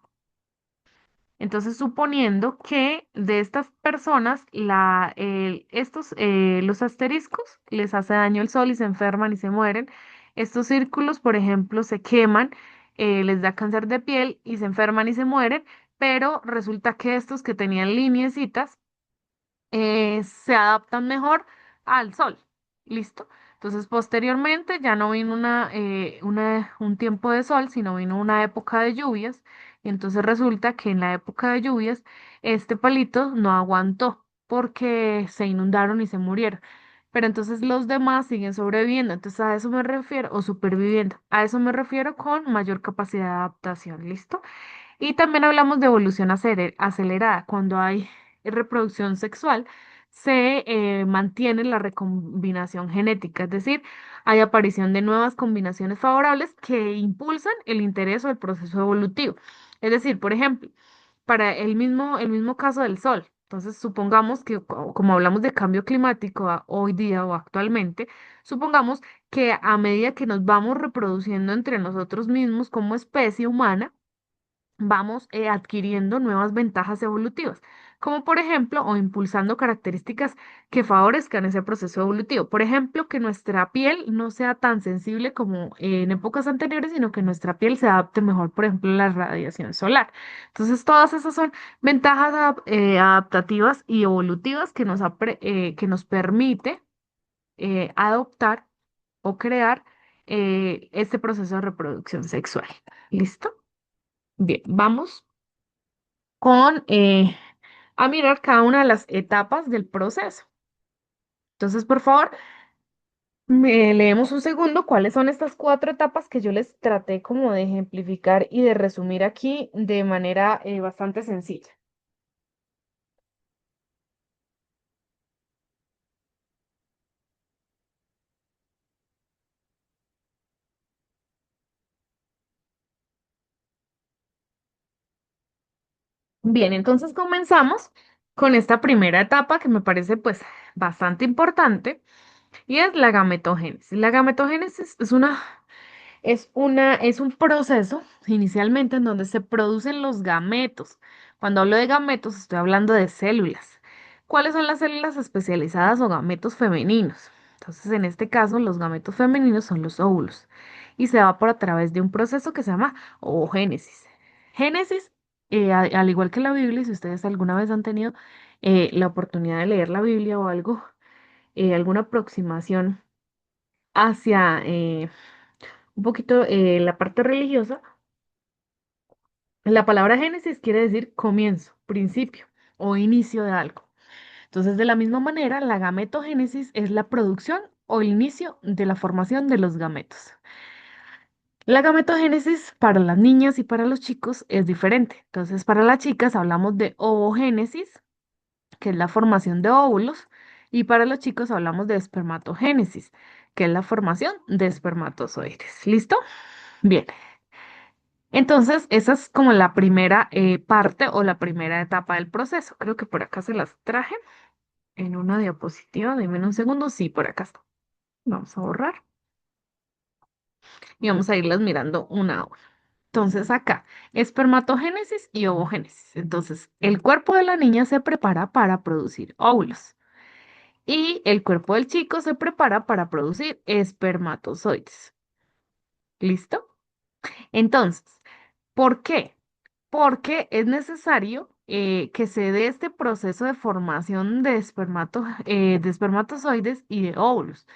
Entonces, suponiendo que de estas personas, los asteriscos les hace daño el sol y se enferman y se mueren. Estos círculos, por ejemplo, se queman, les da cáncer de piel y se enferman y se mueren, pero resulta que estos que tenían lineecitas se adaptan mejor al sol. ¿Listo? Entonces, posteriormente ya no vino un tiempo de sol, sino vino una época de lluvias. Y entonces resulta que en la época de lluvias, este palito no aguantó porque se inundaron y se murieron. Pero entonces los demás siguen sobreviviendo. Entonces a eso me refiero, o superviviendo. A eso me refiero con mayor capacidad de adaptación. ¿Listo? Y también hablamos de evolución acelerada. Cuando hay reproducción sexual, se mantiene la recombinación genética, es decir, hay aparición de nuevas combinaciones favorables que impulsan el interés o el proceso evolutivo. Es decir, por ejemplo, para el mismo caso del sol. Entonces, supongamos que, como hablamos de cambio climático hoy día o actualmente, supongamos que a medida que nos vamos reproduciendo entre nosotros mismos como especie humana, vamos adquiriendo nuevas ventajas evolutivas, como por ejemplo, o impulsando características que favorezcan ese proceso evolutivo. Por ejemplo, que nuestra piel no sea tan sensible como en épocas anteriores, sino que nuestra piel se adapte mejor, por ejemplo, a la radiación solar. Entonces, todas esas son ventajas adaptativas y evolutivas que nos permite adoptar o crear este proceso de reproducción sexual. ¿Listo? Bien, vamos a mirar cada una de las etapas del proceso. Entonces, por favor, me leemos un segundo cuáles son estas cuatro etapas que yo les traté como de ejemplificar y de resumir aquí de manera bastante sencilla. Bien, entonces comenzamos con esta primera etapa que me parece pues bastante importante y es la gametogénesis. La gametogénesis es una Es un proceso inicialmente en donde se producen los gametos. Cuando hablo de gametos, estoy hablando de células. ¿Cuáles son las células especializadas o gametos femeninos? Entonces, en este caso, los gametos femeninos son los óvulos y se va por a través de un proceso que se llama ovogénesis. Génesis, al igual que la Biblia, si ustedes alguna vez han tenido la oportunidad de leer la Biblia o algo, alguna aproximación hacia un poquito la parte religiosa, la palabra Génesis quiere decir comienzo, principio o inicio de algo. Entonces, de la misma manera, la gametogénesis es la producción o el inicio de la formación de los gametos. La gametogénesis para las niñas y para los chicos es diferente. Entonces, para las chicas hablamos de ovogénesis, que es la formación de óvulos, y para los chicos hablamos de espermatogénesis, que es la formación de espermatozoides. ¿Listo? Bien. Entonces, esa es como la primera parte o la primera etapa del proceso. Creo que por acá se las traje en una diapositiva. Dime un segundo. Sí, por acá está. Vamos a borrar y vamos a irlas mirando una a una. Entonces, acá, espermatogénesis y ovogénesis. Entonces, el cuerpo de la niña se prepara para producir óvulos y el cuerpo del chico se prepara para producir espermatozoides. ¿Listo? Entonces, ¿por qué? Porque es necesario que se dé este proceso de formación de de espermatozoides y de óvulos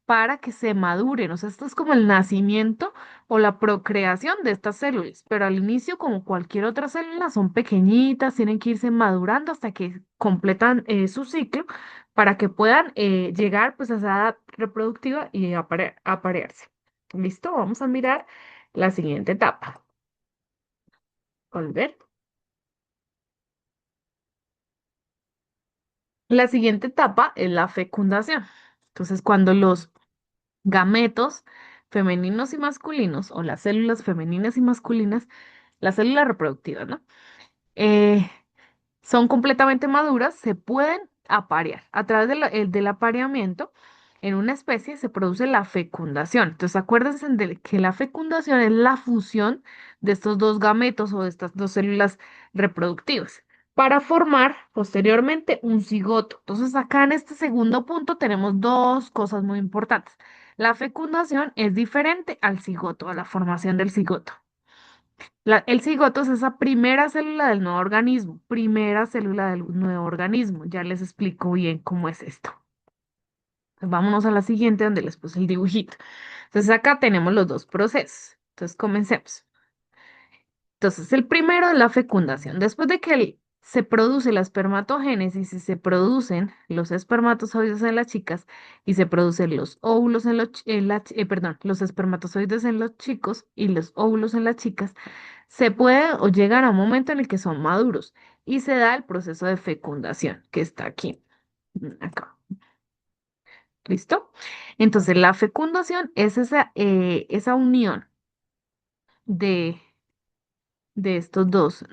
para que se maduren. O sea, esto es como el nacimiento o la procreación de estas células, pero al inicio, como cualquier otra célula, son pequeñitas, tienen que irse madurando hasta que completan su ciclo para que puedan llegar pues a esa edad reproductiva y aparearse. ¿Listo? Vamos a mirar la siguiente etapa. Volver. La siguiente etapa es la fecundación. Entonces, cuando los gametos femeninos y masculinos, o las células femeninas y masculinas, las células reproductivas, ¿no? Eh, son completamente maduras, se pueden aparear. A través del apareamiento, en una especie se produce la fecundación. Entonces, acuérdense de que la fecundación es la fusión de estos dos gametos o de estas dos células reproductivas para formar posteriormente un cigoto. Entonces, acá en este segundo punto tenemos dos cosas muy importantes. La fecundación es diferente al cigoto, a la formación del cigoto. El cigoto es esa primera célula del nuevo organismo, primera célula del nuevo organismo. Ya les explico bien cómo es esto. Pues vámonos a la siguiente donde les puse el dibujito. Entonces acá tenemos los dos procesos. Entonces comencemos. Entonces el primero es la fecundación. Después de que se produce la espermatogénesis y se producen los espermatozoides en las chicas y se producen los óvulos en perdón, los espermatozoides en los chicos y los óvulos en las chicas, se puede o llegar a un momento en el que son maduros y se da el proceso de fecundación que está aquí. Acá. ¿Listo? Entonces, la fecundación es esa unión de, de estas dos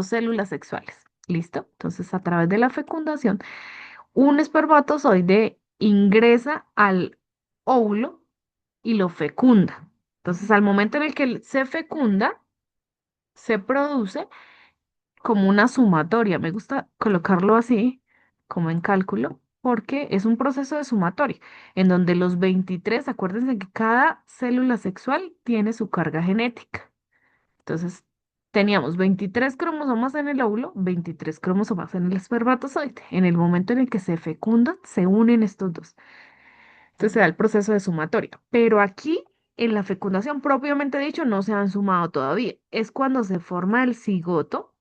células sexuales. ¿Listo? Entonces, a través de la fecundación, un espermatozoide ingresa al óvulo y lo fecunda. Entonces, al momento en el que se fecunda, se produce como una sumatoria. Me gusta colocarlo así, como en cálculo, porque es un proceso de sumatoria, en donde los 23, acuérdense que cada célula sexual tiene su carga genética. Entonces, teníamos 23 cromosomas en el óvulo, 23 cromosomas en el espermatozoide. En el momento en el que se fecundan, se unen estos dos. Entonces se da el proceso de sumatoria. Pero aquí, en la fecundación propiamente dicho, no se han sumado todavía. Es cuando se forma el cigoto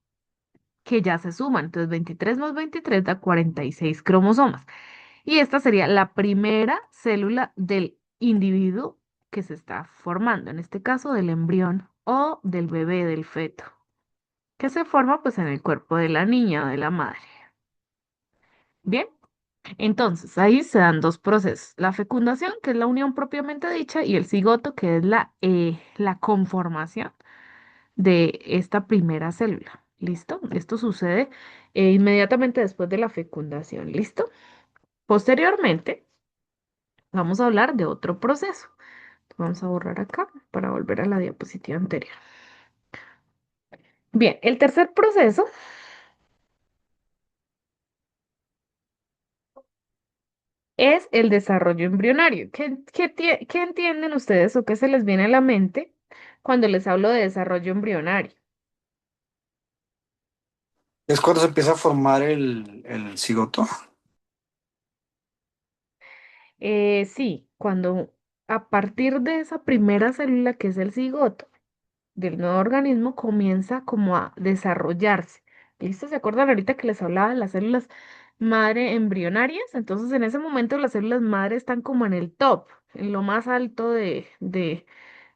que ya se suman. Entonces, 23 más 23 da 46 cromosomas. Y esta sería la primera célula del individuo que se está formando, en este caso del embrión o del bebé, del feto, que se forma pues en el cuerpo de la niña o de la madre. Bien, entonces ahí se dan dos procesos, la fecundación, que es la unión propiamente dicha, y el cigoto, que es la conformación de esta primera célula. ¿Listo? Esto sucede inmediatamente después de la fecundación. ¿Listo? Posteriormente, vamos a hablar de otro proceso. Vamos a borrar acá para volver a la diapositiva anterior. Bien, el tercer proceso es el desarrollo embrionario. ¿Qué entienden ustedes o qué se les viene a la mente cuando les hablo de desarrollo embrionario? Es cuando se empieza a formar el cigoto. Sí, cuando a partir de esa primera célula que es el cigoto del nuevo organismo comienza como a desarrollarse. ¿Listo? ¿Se acuerdan ahorita que les hablaba de las células madre embrionarias? Entonces en ese momento las células madre están como en el top, en lo más alto de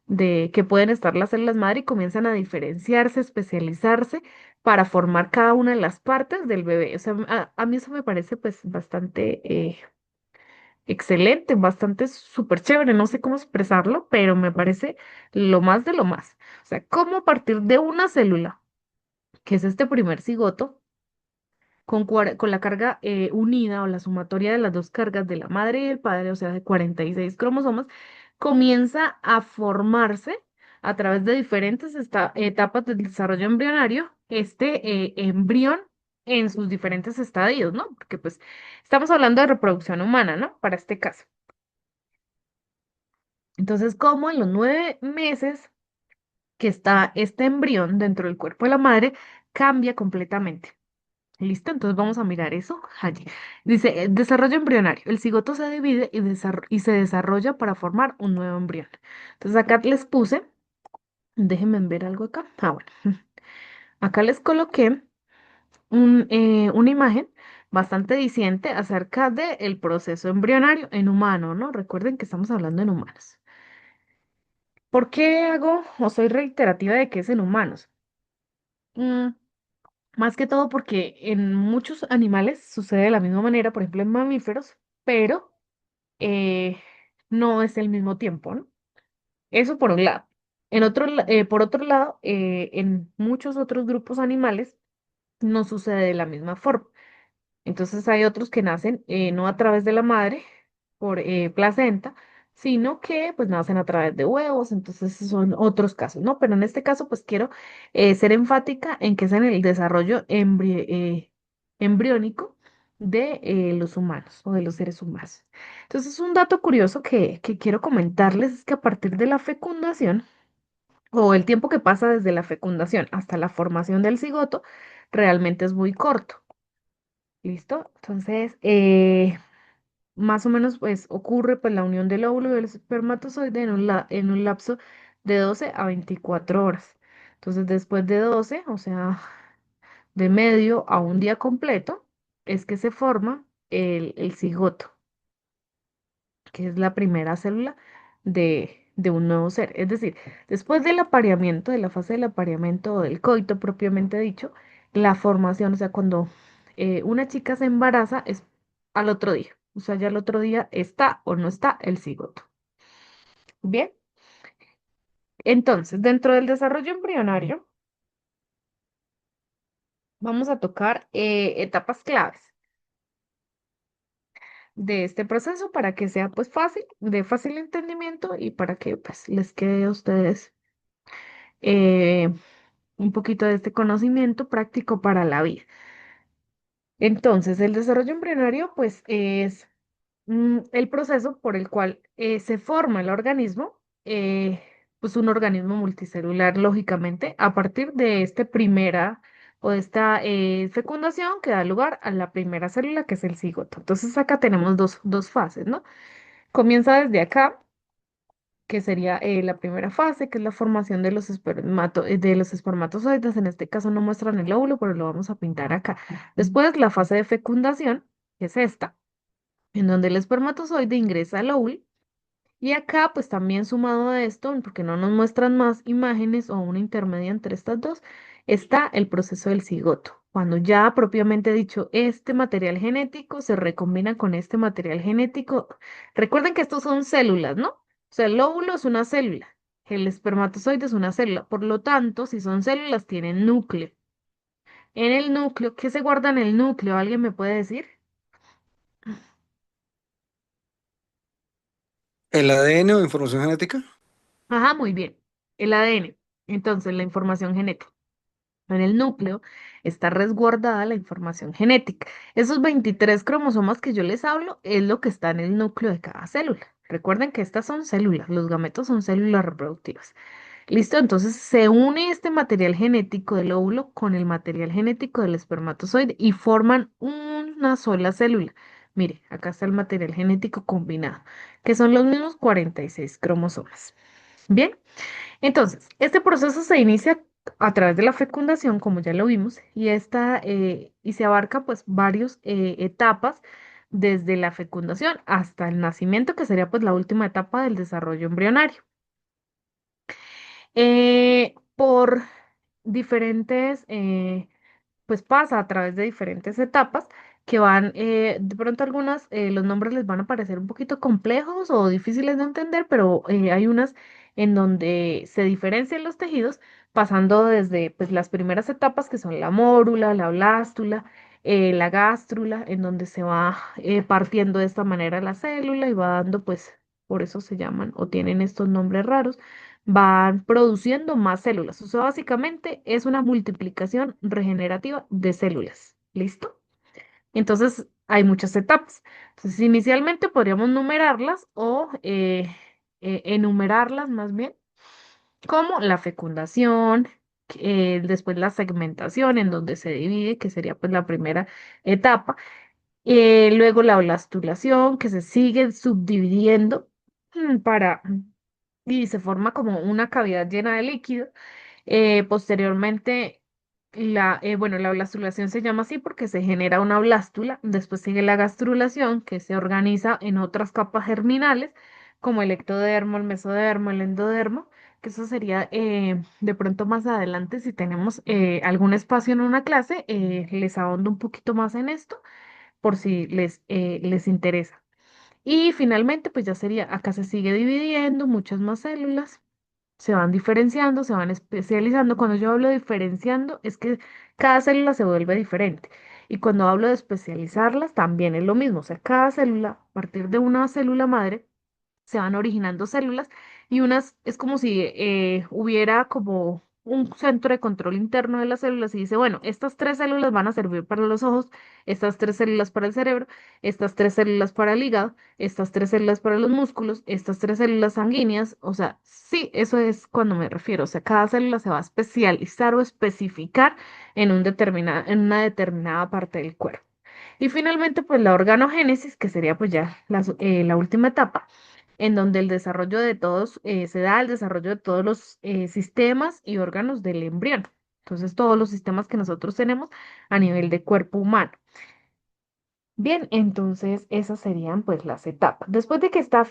que pueden estar las células madre y comienzan a diferenciarse, especializarse para formar cada una de las partes del bebé. O sea, a mí eso me parece pues bastante excelente, bastante súper chévere, no sé cómo expresarlo, pero me parece lo más de lo más. O sea, cómo a partir de una célula, que es este primer cigoto, con la carga unida o la sumatoria de las dos cargas de la madre y el padre, o sea, de 46 cromosomas, comienza a formarse a través de diferentes etapas del desarrollo embrionario, este embrión en sus diferentes estadios, ¿no? Porque pues estamos hablando de reproducción humana, ¿no? Para este caso. Entonces, como en los 9 meses que está este embrión dentro del cuerpo de la madre, cambia completamente. ¿Listo? Entonces vamos a mirar eso allí. Dice, desarrollo embrionario. El cigoto se divide y se desarrolla para formar un nuevo embrión. Entonces acá les puse, déjenme ver algo acá. Ah, bueno. Acá les coloqué una imagen bastante diciente acerca del proceso embrionario en humano, ¿no? Recuerden que estamos hablando en humanos. ¿Por qué hago o soy reiterativa de que es en humanos? Mm, Más que todo porque en muchos animales sucede de la misma manera, por ejemplo en mamíferos, pero eh, no es el mismo tiempo, ¿no? Eso por un lado. Por otro lado, en muchos otros grupos animales no sucede de la misma forma. Entonces hay otros que nacen no a través de la madre por placenta, sino que pues nacen a través de huevos, entonces esos son otros casos, ¿no? Pero en este caso pues quiero ser enfática en que es en el desarrollo embriónico de los humanos o de los seres humanos. Entonces un dato curioso que quiero comentarles es que a partir de la fecundación o el tiempo que pasa desde la fecundación hasta la formación del cigoto realmente es muy corto. ¿Listo? Entonces, más o menos, pues ocurre pues la unión del óvulo y del espermatozoide en un lapso de 12 a 24 horas. Entonces, después de 12, o sea, de medio a un día completo, es que se forma el cigoto, que es la primera célula de un nuevo ser. Es decir, después del apareamiento, de la fase del apareamiento o del coito propiamente dicho, la formación, o sea, cuando una chica se embaraza es al otro día. O sea, ya al otro día está o no está el cigoto. Bien, entonces, dentro del desarrollo embrionario, vamos a tocar etapas claves de este proceso para que sea pues fácil, de fácil entendimiento y para que pues les quede a ustedes eh, un poquito de este conocimiento práctico para la vida. Entonces, el desarrollo embrionario, pues, es el proceso por el cual se forma el organismo, pues un organismo multicelular, lógicamente, a partir de esta primera o de esta fecundación que da lugar a la primera célula, que es el cigoto. Entonces, acá tenemos dos fases, ¿no? Comienza desde acá que sería la primera fase, que es la formación de de los espermatozoides. En este caso no muestran el óvulo, pero lo vamos a pintar acá. Después, la fase de fecundación, que es esta, en donde el espermatozoide ingresa al óvulo. Y acá, pues también sumado a esto, porque no nos muestran más imágenes o una intermedia entre estas dos, está el proceso del cigoto. Cuando ya propiamente dicho, este material genético se recombina con este material genético. Recuerden que estos son células, ¿no? O sea, el óvulo es una célula, el espermatozoide es una célula. Por lo tanto, si son células, tienen núcleo. En el núcleo, ¿qué se guarda en el núcleo? ¿Alguien me puede decir? ¿El ADN o información genética? Ajá, muy bien. El ADN. Entonces, la información genética. En el núcleo está resguardada la información genética. Esos 23 cromosomas que yo les hablo es lo que está en el núcleo de cada célula. Recuerden que estas son células, los gametos son células reproductivas. ¿Listo? Entonces se une este material genético del óvulo con el material genético del espermatozoide y forman una sola célula. Mire, acá está el material genético combinado, que son los mismos 46 cromosomas. Bien. Entonces, este proceso se inicia a través de la fecundación, como ya lo vimos, y se abarca pues varias etapas desde la fecundación hasta el nacimiento, que sería pues la última etapa del desarrollo embrionario. Por diferentes pues pasa a través de diferentes etapas que van, de pronto algunas, los nombres les van a parecer un poquito complejos o difíciles de entender, pero hay unas en donde se diferencian los tejidos, pasando desde pues las primeras etapas que son la mórula, la blástula, la gástrula, en donde se va partiendo de esta manera la célula y va dando pues, por eso se llaman o tienen estos nombres raros, van produciendo más células. O sea, básicamente es una multiplicación regenerativa de células. ¿Listo? Entonces, hay muchas etapas. Entonces, inicialmente podríamos numerarlas o enumerarlas más bien, como la fecundación, después la segmentación, en donde se divide, que sería pues la primera etapa. Luego la blastulación, que se sigue subdividiendo para y se forma como una cavidad llena de líquido. Posteriormente, bueno, la blastulación se llama así porque se genera una blástula. Después sigue la gastrulación, que se organiza en otras capas germinales, como el ectodermo, el mesodermo, el endodermo, que eso sería de pronto más adelante, si tenemos algún espacio en una clase, les ahondo un poquito más en esto, por si les interesa. Y finalmente, pues ya sería, acá se sigue dividiendo muchas más células, se van diferenciando, se van especializando. Cuando yo hablo de diferenciando, es que cada célula se vuelve diferente. Y cuando hablo de especializarlas, también es lo mismo. O sea, cada célula, a partir de una célula madre, se van originando células y unas es como si hubiera como un centro de control interno de las células y dice, bueno, estas tres células van a servir para los ojos, estas tres células para el cerebro, estas tres células para el hígado, estas tres células para los músculos, estas tres células sanguíneas, o sea, sí, eso es cuando me refiero, o sea, cada célula se va a especializar o especificar en una determinada parte del cuerpo. Y finalmente, pues la organogénesis, que sería pues ya la última etapa en donde el desarrollo de todos, se da el desarrollo de todos los sistemas y órganos del embrión. Entonces, todos los sistemas que nosotros tenemos a nivel de cuerpo humano. Bien, entonces esas serían pues las etapas. Después de que está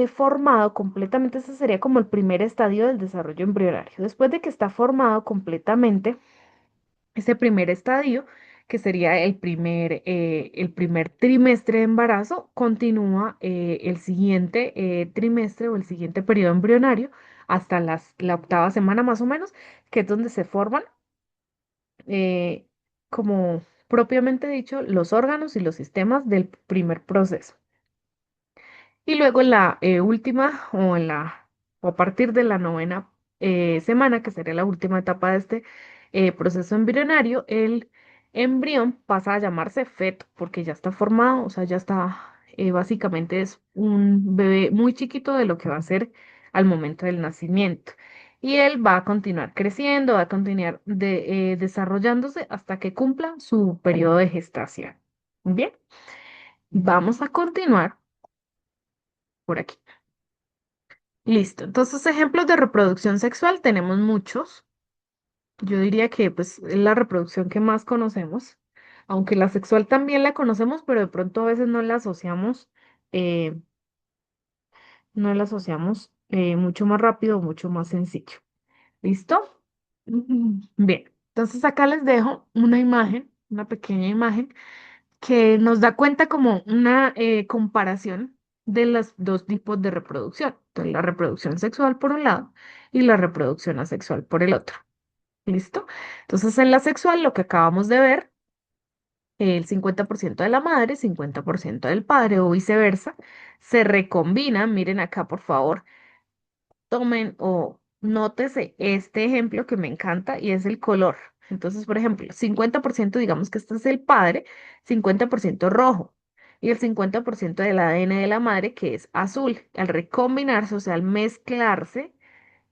formado completamente, ese sería como el primer estadio del desarrollo embrionario. Después de que está formado completamente, ese primer estadio, que sería el primer trimestre de embarazo, continúa el siguiente trimestre o el siguiente periodo embrionario hasta la octava semana más o menos, que es donde se forman, eh, como propiamente dicho, los órganos y los sistemas del primer proceso. Y luego en la última o a partir de la novena semana, que sería la última etapa de este proceso embrionario, el embrión pasa a llamarse feto porque ya está formado, o sea, ya está, básicamente es un bebé muy chiquito de lo que va a ser al momento del nacimiento. Y él va a continuar creciendo, va a continuar desarrollándose hasta que cumpla su periodo de gestación. Bien, vamos a continuar por aquí. Listo. Entonces, ejemplos de reproducción sexual tenemos muchos. Yo diría que pues es la reproducción que más conocemos, aunque la sexual también la conocemos, pero de pronto a veces eh, no la asociamos mucho más rápido o mucho más sencillo. ¿Listo? Bien. Entonces acá les dejo una imagen, una pequeña imagen que nos da cuenta como una comparación de los dos tipos de reproducción. Entonces, la reproducción sexual por un lado y la reproducción asexual por el otro. ¿Listo? Entonces, en la sexual, lo que acabamos de ver el 50% de la madre, 50% del padre o viceversa, se recombinan. Miren acá, por favor, tomen o nótese este ejemplo que me encanta y es el color. Entonces, por ejemplo, 50% digamos que este es el padre, 50% rojo y el 50% del ADN de la madre que es azul. Al recombinarse, o sea, al mezclarse,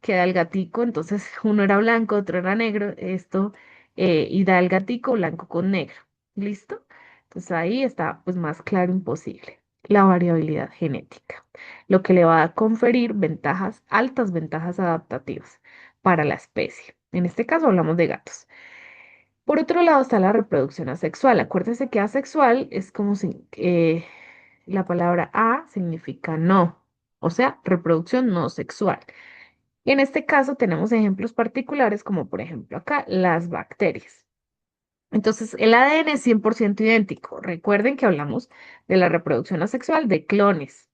queda el gatico, entonces uno era blanco, otro era negro, esto, y da el gatico blanco con negro. ¿Listo? Entonces ahí está pues más claro imposible. La variabilidad genética, lo que le va a conferir ventajas, altas ventajas adaptativas para la especie. En este caso hablamos de gatos. Por otro lado está la reproducción asexual. Acuérdense que asexual es como si la palabra a significa no, o sea, reproducción no sexual. Y en este caso tenemos ejemplos particulares como por ejemplo acá las bacterias. Entonces, el ADN es 100% idéntico. Recuerden que hablamos de la reproducción asexual de clones.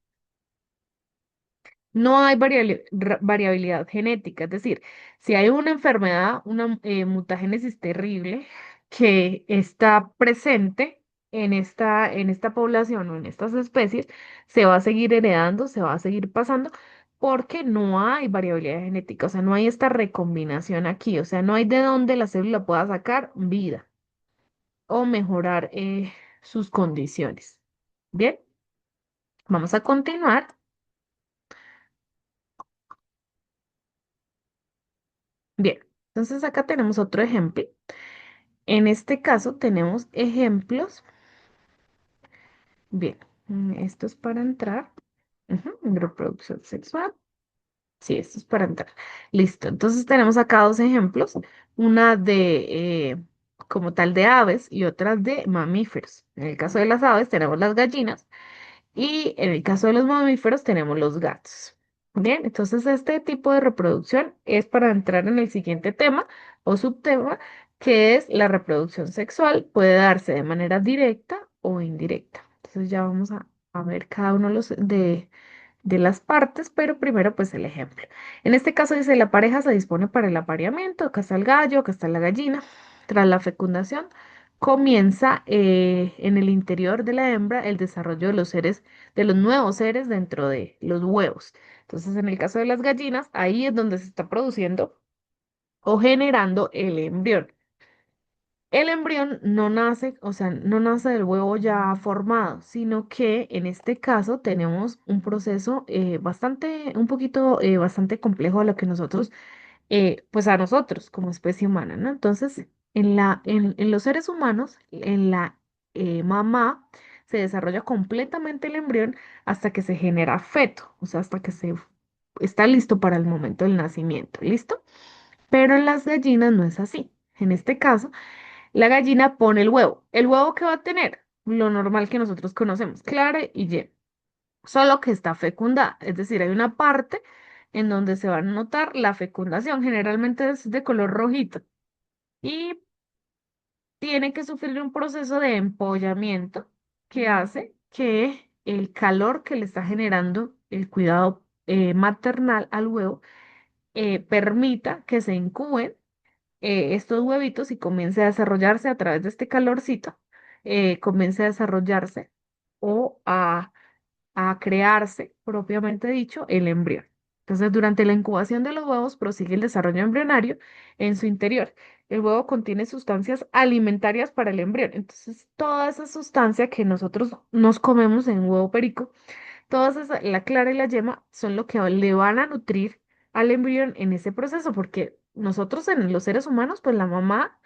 No hay variabilidad genética, es decir, si hay una enfermedad, una mutagénesis terrible que está presente en esta población o en estas especies, se va a seguir heredando, se va a seguir pasando, porque no hay variabilidad genética, o sea, no hay esta recombinación aquí, o sea, no hay de dónde la célula pueda sacar vida o mejorar sus condiciones. Bien, vamos a continuar. Bien, entonces acá tenemos otro ejemplo. En este caso tenemos ejemplos. Bien, esto es para entrar. Ujú, reproducción sexual. Sí, esto es para entrar. Listo. Entonces tenemos acá dos ejemplos. Una de como tal de aves y otra de mamíferos. En el caso de las aves tenemos las gallinas. Y en el caso de los mamíferos tenemos los gatos. Bien, entonces este tipo de reproducción es para entrar en el siguiente tema o subtema, que es la reproducción sexual. Puede darse de manera directa o indirecta. Entonces ya vamos a ver cada uno de las partes, pero primero pues el ejemplo. En este caso dice, la pareja se dispone para el apareamiento, acá está el gallo, acá está la gallina. Tras la fecundación, comienza en el interior de la hembra el desarrollo de los seres, de los nuevos seres dentro de los huevos. Entonces, en el caso de las gallinas, ahí es donde se está produciendo o generando el embrión. El embrión no nace, o sea, no nace del huevo ya formado, sino que en este caso tenemos un proceso bastante, un poquito, bastante complejo a lo que nosotros, pues a nosotros como especie humana, ¿no? Entonces, en los seres humanos, en la mamá se desarrolla completamente el embrión hasta que se genera feto, o sea, hasta que se está listo para el momento del nacimiento, ¿listo? Pero en las gallinas no es así. En este caso, la gallina pone el huevo. ¿El huevo que va a tener? Lo normal que nosotros conocemos, clara y llena, solo que está fecundada. Es decir, hay una parte en donde se va a notar la fecundación, generalmente es de color rojito, y tiene que sufrir un proceso de empollamiento que hace que el calor que le está generando el cuidado maternal al huevo permita que se incuben estos huevitos y comience a desarrollarse a través de este calorcito, comience a desarrollarse o a crearse, propiamente dicho, el embrión. Entonces, durante la incubación de los huevos prosigue el desarrollo embrionario en su interior. El huevo contiene sustancias alimentarias para el embrión. Entonces, toda esa sustancia que nosotros nos comemos en un huevo perico, todas esas, la clara y la yema, son lo que le van a nutrir al embrión en ese proceso, porque nosotros en los seres humanos, pues la mamá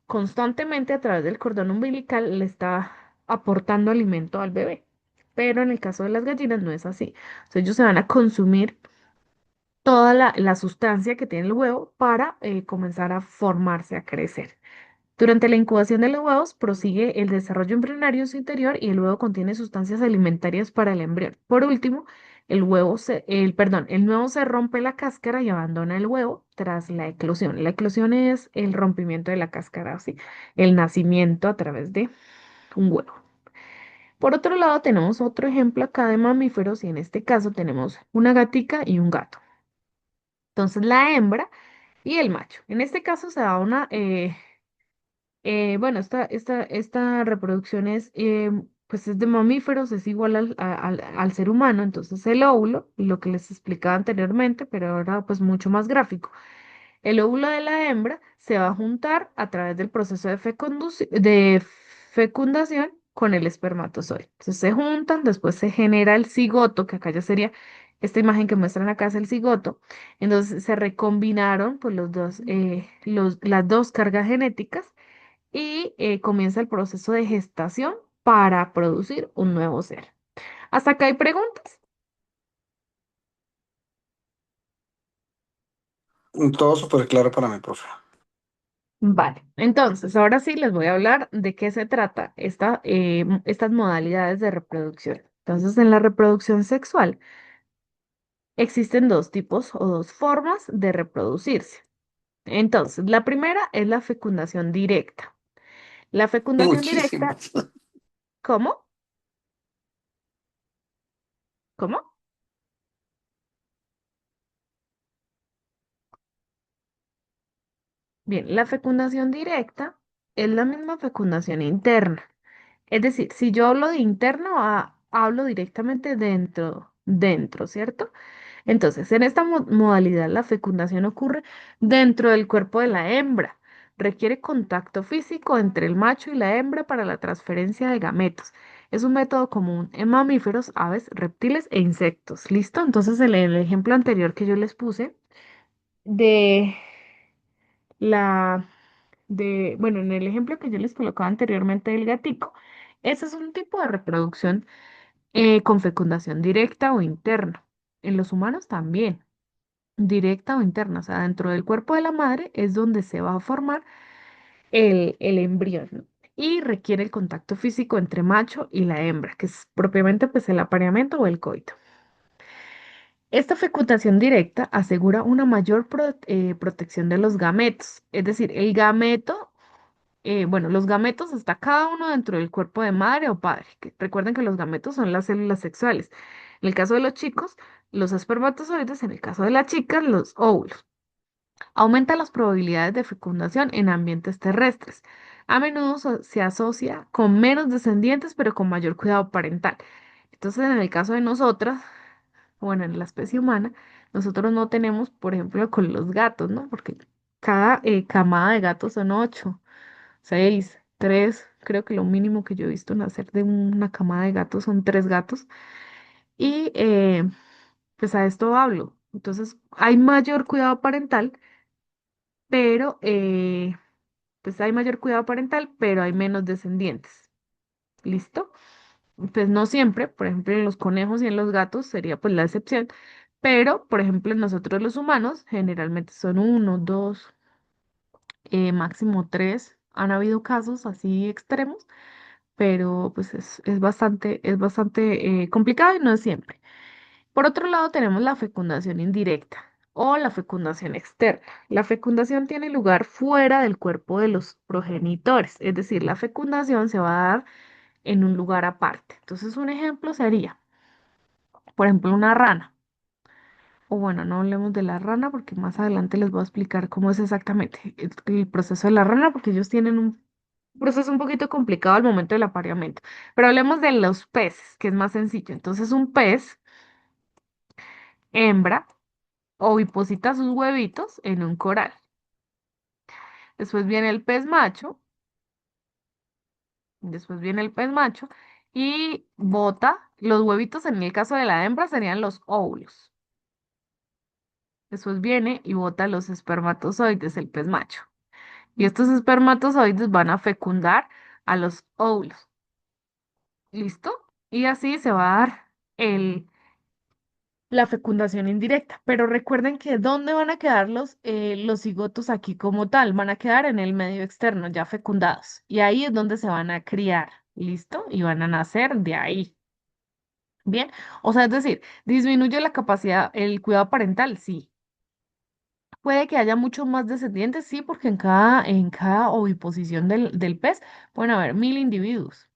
constantemente a través del cordón umbilical le está aportando alimento al bebé. Pero en el caso de las gallinas no es así. O sea, ellos se van a consumir toda la sustancia que tiene el huevo para comenzar a formarse, a crecer. Durante la incubación de los huevos prosigue el desarrollo embrionario en su interior y el huevo contiene sustancias alimentarias para el embrión. Por último, el nuevo se rompe la cáscara y abandona el huevo tras la eclosión. La eclosión es el rompimiento de la cáscara, así, el nacimiento a través de un huevo. Por otro lado, tenemos otro ejemplo acá de mamíferos y en este caso tenemos una gatica y un gato. Entonces, la hembra y el macho. En este caso se da Bueno, esta reproducción es, pues es de mamíferos, es igual al ser humano, entonces el óvulo, lo que les explicaba anteriormente, pero ahora pues mucho más gráfico. El óvulo de la hembra se va a juntar a través del proceso de fecundación con el espermatozoide. Entonces se juntan, después se genera el cigoto, que acá ya sería esta imagen que muestran acá es el cigoto. Entonces se recombinaron pues las dos cargas genéticas y comienza el proceso de gestación para producir un nuevo ser. ¿Hasta acá hay preguntas? Todo súper claro para mí, profe. Vale, entonces ahora sí les voy a hablar de qué se trata estas modalidades de reproducción. Entonces, en la reproducción sexual existen dos tipos o dos formas de reproducirse. Entonces, la primera es la fecundación directa. La fecundación directa, Muchísimas. ¿cómo? ¿Cómo? Bien, la fecundación directa es la misma fecundación interna. Es decir, si yo hablo de interno, hablo directamente dentro, ¿cierto? Entonces, en esta modalidad, la fecundación ocurre dentro del cuerpo de la hembra. Requiere contacto físico entre el macho y la hembra para la transferencia de gametos. Es un método común en mamíferos, aves, reptiles e insectos. ¿Listo? Entonces, en el ejemplo anterior que yo les puse de la bueno, en el ejemplo que yo les colocaba anteriormente del gatico, ese es un tipo de reproducción con fecundación directa o interna. En los humanos también, directa o interna, o sea, dentro del cuerpo de la madre es donde se va a formar el embrión, ¿no? Y requiere el contacto físico entre macho y la hembra, que es propiamente pues el apareamiento o el coito. Esta fecundación directa asegura una mayor protección de los gametos, es decir, el gameto. Bueno, los gametos está cada uno dentro del cuerpo de madre o padre. Recuerden que los gametos son las células sexuales. En el caso de los chicos, los espermatozoides, en el caso de las chicas, los óvulos. Aumenta las probabilidades de fecundación en ambientes terrestres. A menudo se asocia con menos descendientes, pero con mayor cuidado parental. Entonces, en el caso de nosotras, bueno, en la especie humana, nosotros no tenemos, por ejemplo, con los gatos, ¿no? Porque cada camada de gatos son 8. Seis, tres, creo que lo mínimo que yo he visto nacer de una camada de gatos son 3 gatos. Y pues a esto hablo. Entonces, hay mayor cuidado parental, pero pues hay mayor cuidado parental, pero hay menos descendientes. ¿Listo? Pues no siempre, por ejemplo, en los conejos y en los gatos sería pues la excepción, pero por ejemplo, en nosotros los humanos generalmente son uno, dos, máximo 3. Han habido casos así extremos pero pues es bastante complicado y no es siempre. Por otro lado, tenemos la fecundación indirecta o la fecundación externa. La fecundación tiene lugar fuera del cuerpo de los progenitores, es decir, la fecundación se va a dar en un lugar aparte. Entonces, un ejemplo sería, por ejemplo, una rana. O bueno, no hablemos de la rana porque más adelante les voy a explicar cómo es exactamente el proceso de la rana porque ellos tienen un proceso un poquito complicado al momento del apareamiento. Pero hablemos de los peces, que es más sencillo. Entonces, un pez hembra oviposita sus huevitos en un coral. Después viene el pez macho, después viene el pez macho y bota los huevitos, en el caso de la hembra serían los óvulos. Después viene y bota los espermatozoides, el pez macho. Y estos espermatozoides van a fecundar a los óvulos. ¿Listo? Y así se va a dar la fecundación indirecta. Pero recuerden que ¿dónde van a quedar los cigotos aquí como tal? Van a quedar en el medio externo, ya fecundados. Y ahí es donde se van a criar. ¿Listo? Y van a nacer de ahí. Bien. O sea, es decir, disminuye la capacidad, el cuidado parental, sí. Puede que haya muchos más descendientes, sí, porque en cada oviposición del pez pueden haber 1000 individuos.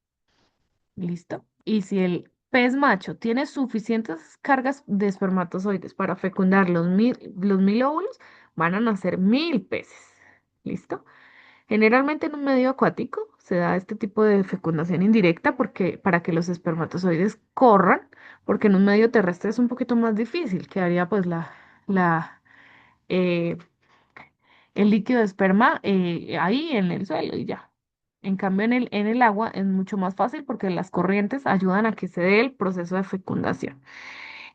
¿Listo? Y si el pez macho tiene suficientes cargas de espermatozoides para fecundar los mil óvulos, van a nacer 1000 peces. ¿Listo? Generalmente en un medio acuático se da este tipo de fecundación indirecta porque para que los espermatozoides corran, porque en un medio terrestre es un poquito más difícil, quedaría pues la, eh, el líquido de esperma ahí en el suelo y ya. En cambio, en el agua es mucho más fácil porque las corrientes ayudan a que se dé el proceso de fecundación.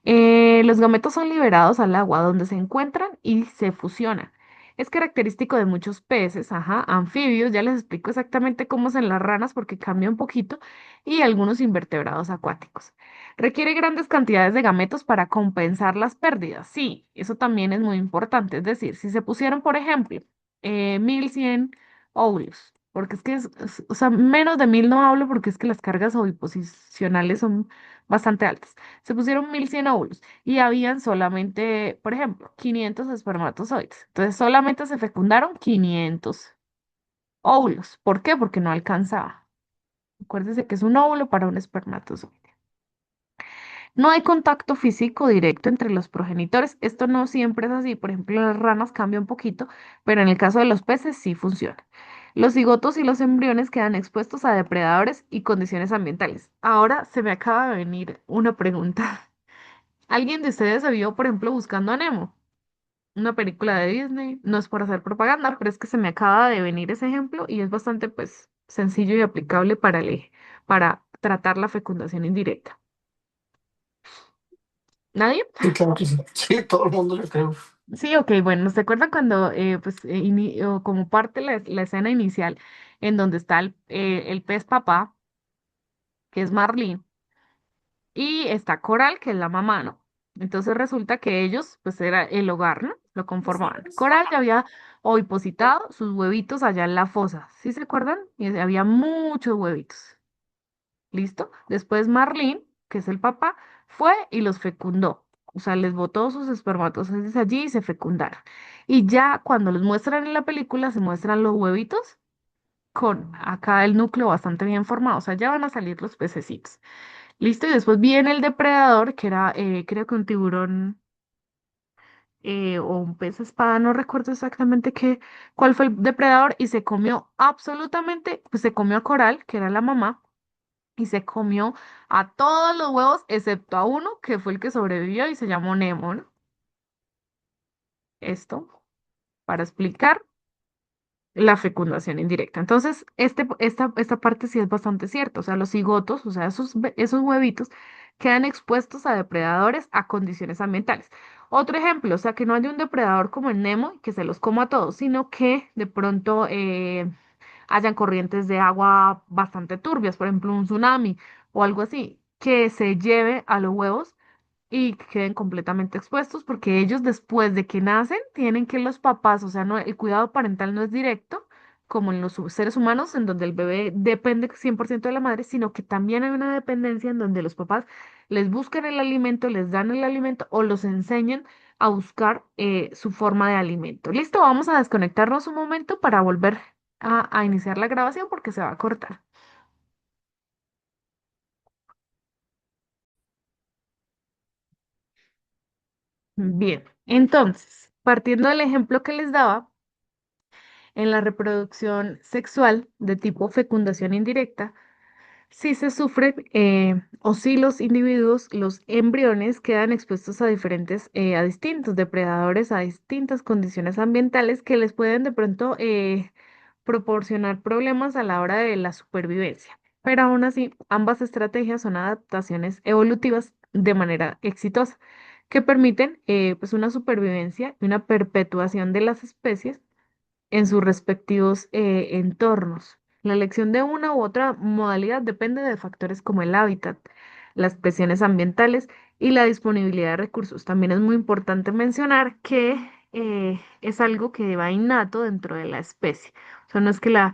Los gametos son liberados al agua donde se encuentran y se fusionan. Es característico de muchos peces, ajá, anfibios, ya les explico exactamente cómo es en las ranas porque cambia un poquito, y algunos invertebrados acuáticos. Requiere grandes cantidades de gametos para compensar las pérdidas. Sí, eso también es muy importante. Es decir, si se pusieron, por ejemplo, 1100 óvulos, porque es que o sea, menos de 1000 no hablo porque es que las cargas oviposicionales son bastante altas. Se pusieron 1100 óvulos y habían solamente, por ejemplo, 500 espermatozoides. Entonces solamente se fecundaron 500 óvulos. ¿Por qué? Porque no alcanzaba. Acuérdese que es un óvulo para un espermatozoide. No hay contacto físico directo entre los progenitores. Esto no siempre es así. Por ejemplo, en las ranas cambia un poquito, pero en el caso de los peces sí funciona. Los cigotos y los embriones quedan expuestos a depredadores y condiciones ambientales. Ahora se me acaba de venir una pregunta. ¿Alguien de ustedes se vio, por ejemplo, Buscando a Nemo? Una película de Disney. No es por hacer propaganda, pero es que se me acaba de venir ese ejemplo y es bastante, pues, sencillo y aplicable para para tratar la fecundación indirecta. ¿Nadie? Sí, claro que sí. Sí, todo el mundo yo creo. Sí, ok, bueno, ¿se acuerdan cuando, pues, o como parte de la escena inicial en donde está el pez papá, que es Marlene, y está Coral, que es la mamá, ¿no? Entonces resulta que ellos, pues era el hogar, ¿no? Lo conformaban. Coral ya había ovipositado sus huevitos allá en la fosa, ¿sí se acuerdan? Y había muchos huevitos. ¿Listo? Después Marlene, que es el papá, fue y los fecundó. O sea, les botó sus espermatozoides allí y se fecundaron. Y ya cuando los muestran en la película, se muestran los huevitos con acá el núcleo bastante bien formado. O sea, ya van a salir los pececitos. Listo, y después viene el depredador, que era creo que un tiburón o un pez espada, no recuerdo exactamente cuál fue el depredador, y se comió absolutamente, pues se comió a Coral, que era la mamá, y se comió a todos los huevos, excepto a uno, que fue el que sobrevivió y se llamó Nemo, ¿no? Esto para explicar la fecundación indirecta. Entonces, esta parte sí es bastante cierta. O sea, los cigotos, o sea, esos huevitos, quedan expuestos a depredadores a condiciones ambientales. Otro ejemplo, o sea, que no haya un depredador como el Nemo que se los coma a todos, sino que de pronto hayan corrientes de agua bastante turbias, por ejemplo, un tsunami o algo así, que se lleve a los huevos y queden completamente expuestos porque ellos después de que nacen tienen que los papás, o sea, no, el cuidado parental no es directo como en los seres humanos en donde el bebé depende 100% de la madre, sino que también hay una dependencia en donde los papás les buscan el alimento, les dan el alimento o los enseñan a buscar su forma de alimento. Listo, vamos a desconectarnos un momento para volver a iniciar la grabación porque se va a cortar. Bien, entonces, partiendo del ejemplo que les daba, en la reproducción sexual de tipo fecundación indirecta, si se sufren o si los individuos, los embriones, quedan expuestos a a distintos depredadores, a distintas condiciones ambientales que les pueden de pronto proporcionar problemas a la hora de la supervivencia. Pero aún así, ambas estrategias son adaptaciones evolutivas de manera exitosa que permiten pues una supervivencia y una perpetuación de las especies en sus respectivos entornos. La elección de una u otra modalidad depende de factores como el hábitat, las presiones ambientales y la disponibilidad de recursos. También es muy importante mencionar que es algo que va innato dentro de la especie. O sea, no es que la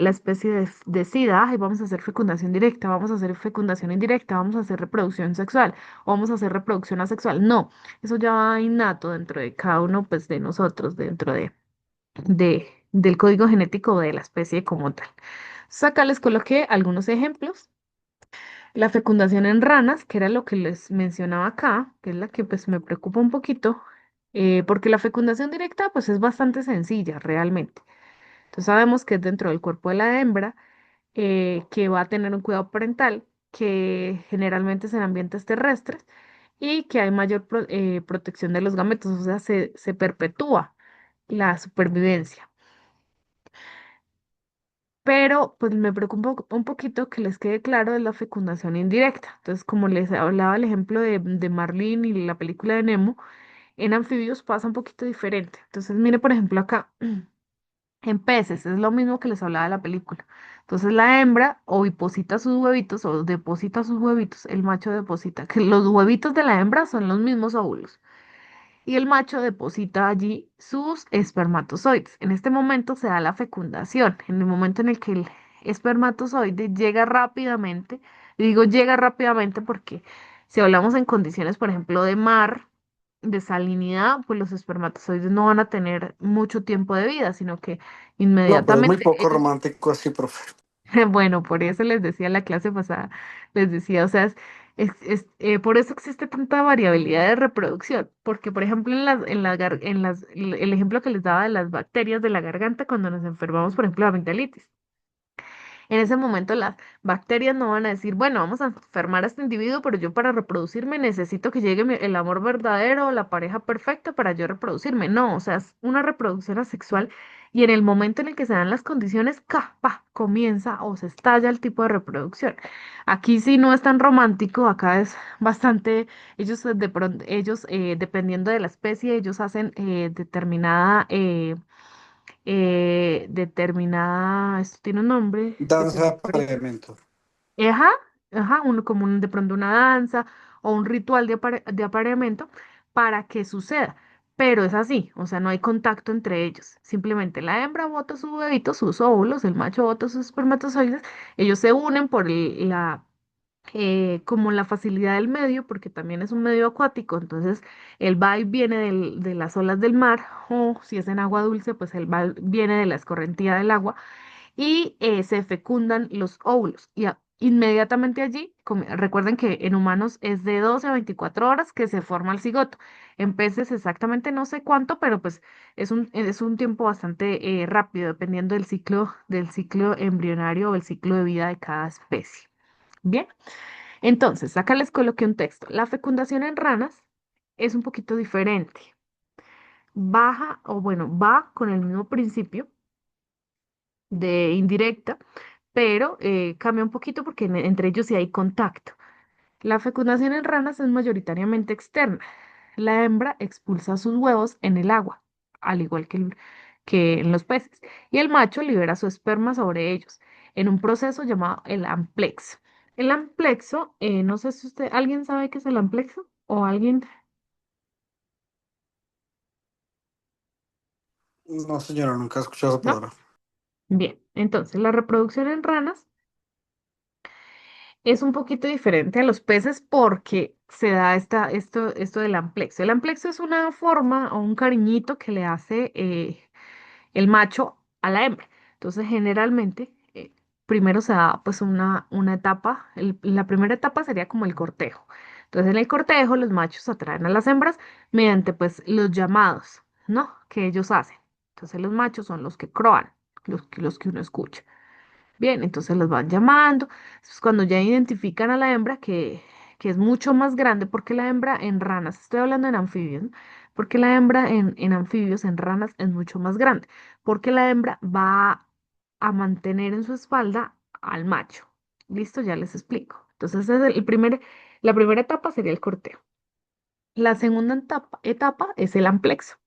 especie decida, ay, vamos a hacer fecundación directa, vamos a hacer fecundación indirecta, vamos a hacer reproducción sexual, o vamos a hacer reproducción asexual. No, eso ya va innato dentro de cada uno, pues, de nosotros, dentro del código genético de la especie como tal. Acá les coloqué algunos ejemplos. La fecundación en ranas, que era lo que les mencionaba acá, que es la que pues me preocupa un poquito, porque la fecundación directa pues es bastante sencilla realmente. Entonces sabemos que es dentro del cuerpo de la hembra, que va a tener un cuidado parental, que generalmente es en ambientes terrestres y que hay mayor protección de los gametos, o sea, se perpetúa la supervivencia. Pero pues me preocupa un poquito que les quede claro de la fecundación indirecta. Entonces, como les hablaba el ejemplo de Marlene y la película de Nemo, en anfibios pasa un poquito diferente. Entonces, mire, por ejemplo, acá en peces es lo mismo que les hablaba de la película. Entonces, la hembra oviposita sus huevitos o deposita sus huevitos, el macho deposita, que los huevitos de la hembra son los mismos óvulos y el macho deposita allí sus espermatozoides. En este momento se da la fecundación, en el momento en el que el espermatozoide llega rápidamente, digo llega rápidamente porque si hablamos en condiciones, por ejemplo, de mar, de salinidad, pues los espermatozoides no van a tener mucho tiempo de vida, sino que No, pero es muy inmediatamente poco ellos. romántico así, profe. Bueno, por eso les decía en la clase pasada, les decía, o sea, por eso existe tanta variabilidad de reproducción, porque por ejemplo el ejemplo que les daba de las bacterias de la garganta cuando nos enfermamos, por ejemplo, de amigdalitis. En ese momento las bacterias no van a decir, bueno, vamos a enfermar a este individuo, pero yo para reproducirme necesito que llegue el amor verdadero, la pareja perfecta para yo reproducirme. No, o sea, es una reproducción asexual y en el momento en el que se dan las condiciones, ¡ca! Pa, comienza o se estalla el tipo de reproducción. Aquí sí no es tan romántico, acá es bastante, ellos de pronto, ellos dependiendo de la especie, ellos hacen determinada, esto tiene un nombre, que se Danza me de fue. apareamiento. Ajá, ajá, de pronto una danza o un ritual de apareamiento para que suceda. Pero es así, o sea, no hay contacto entre ellos. Simplemente la hembra bota sus huevitos, sus óvulos, el macho bota sus espermatozoides, ellos se unen por como la facilidad del medio, porque también es un medio acuático, entonces el va y viene de las olas del mar, o si es en agua dulce, pues el va y viene de la escorrentía del agua y se fecundan los óvulos. Y inmediatamente allí, recuerden que en humanos es de 12 a 24 horas que se forma el cigoto. En peces exactamente no sé cuánto, pero pues es un tiempo bastante rápido, dependiendo del ciclo embrionario o el ciclo de vida de cada especie. Bien, entonces, acá les coloqué un texto. La fecundación en ranas es un poquito diferente. Baja, o bueno, va con el mismo principio de indirecta, pero cambia un poquito porque entre ellos sí hay contacto. La fecundación en ranas es mayoritariamente externa. La hembra expulsa sus huevos en el agua, al igual que en los peces, y el macho libera su esperma sobre ellos en un proceso llamado el amplexo. El amplexo, no sé si alguien sabe qué es el amplexo o alguien. No, señora, nunca he escuchado esa ¿No? palabra. Bien, entonces la reproducción en ranas es un poquito diferente a los peces porque se da esto del amplexo. El amplexo es una forma o un cariñito que le hace el macho a la hembra. Entonces, generalmente, primero se da pues una etapa, la primera etapa sería como el cortejo. Entonces, en el cortejo, los machos atraen a las hembras mediante pues los llamados, ¿no? Que ellos hacen. Entonces, los machos son los que croan, los que uno escucha. Bien, entonces los van llamando. Entonces, cuando ya identifican a la hembra, que es mucho más grande, porque la hembra en ranas, estoy hablando en anfibios, ¿no? Porque la hembra en anfibios, en ranas, es mucho más grande, porque la hembra va a mantener en su espalda al macho. Listo, ya les explico. Entonces, la primera etapa sería el cortejo. La segunda etapa es el amplexo.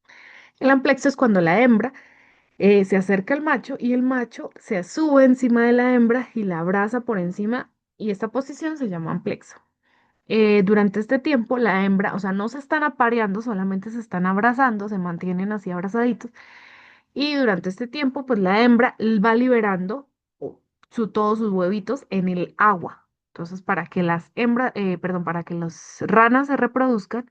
El amplexo es cuando la hembra se acerca al macho y el macho se sube encima de la hembra y la abraza por encima y esta posición se llama amplexo. Durante este tiempo la hembra, o sea, no se están apareando, solamente se están abrazando, se mantienen así abrazaditos y durante este tiempo pues la hembra va liberando todos sus huevitos en el agua. Entonces, para que las hembras, perdón, para que las ranas se reproduzcan,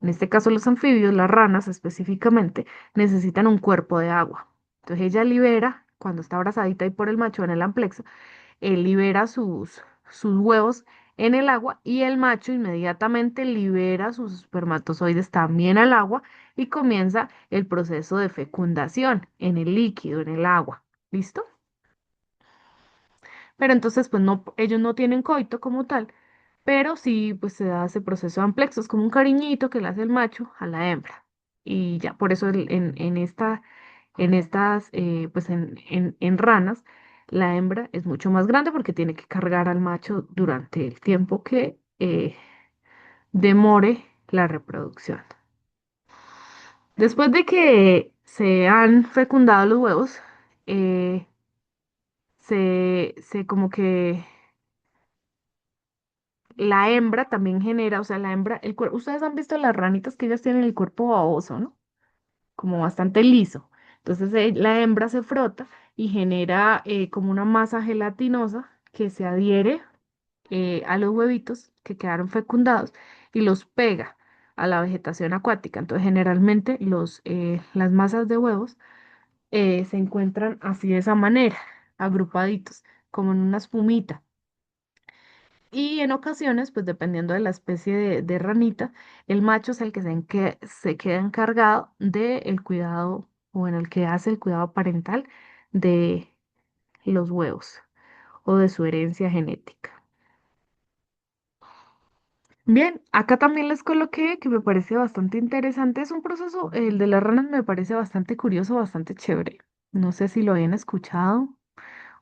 en este caso, los anfibios, las ranas específicamente, necesitan un cuerpo de agua. Entonces ella libera, cuando está abrazadita y por el macho en el amplexo, él libera sus huevos en el agua y el macho inmediatamente libera sus espermatozoides también al agua y comienza el proceso de fecundación en el líquido, en el agua. ¿Listo? Pero entonces, pues no, ellos no tienen coito como tal, pero sí, pues se da ese proceso de amplexo, es como un cariñito que le hace el macho a la hembra. Y ya por eso en estas, pues en ranas, la hembra es mucho más grande porque tiene que cargar al macho durante el tiempo que demore la reproducción. Después de que se han fecundado los huevos, eh, se como que la hembra también genera, o sea, la hembra, el cuerpo, ustedes han visto las ranitas que ellas tienen el cuerpo baboso, ¿no? Como bastante liso. Entonces la hembra se frota y genera como una masa gelatinosa que se adhiere a los huevitos que quedaron fecundados y los pega a la vegetación acuática. Entonces generalmente las masas de huevos se encuentran así de esa manera, agrupaditos, como en una espumita. Y en ocasiones, pues dependiendo de la especie de ranita, el macho es el que se queda encargado del cuidado o en el que hace el cuidado parental de los huevos o de su herencia genética. Bien, acá también les coloqué que me parece bastante interesante. Es un proceso, el de las ranas me parece bastante curioso, bastante chévere. No sé si lo habían escuchado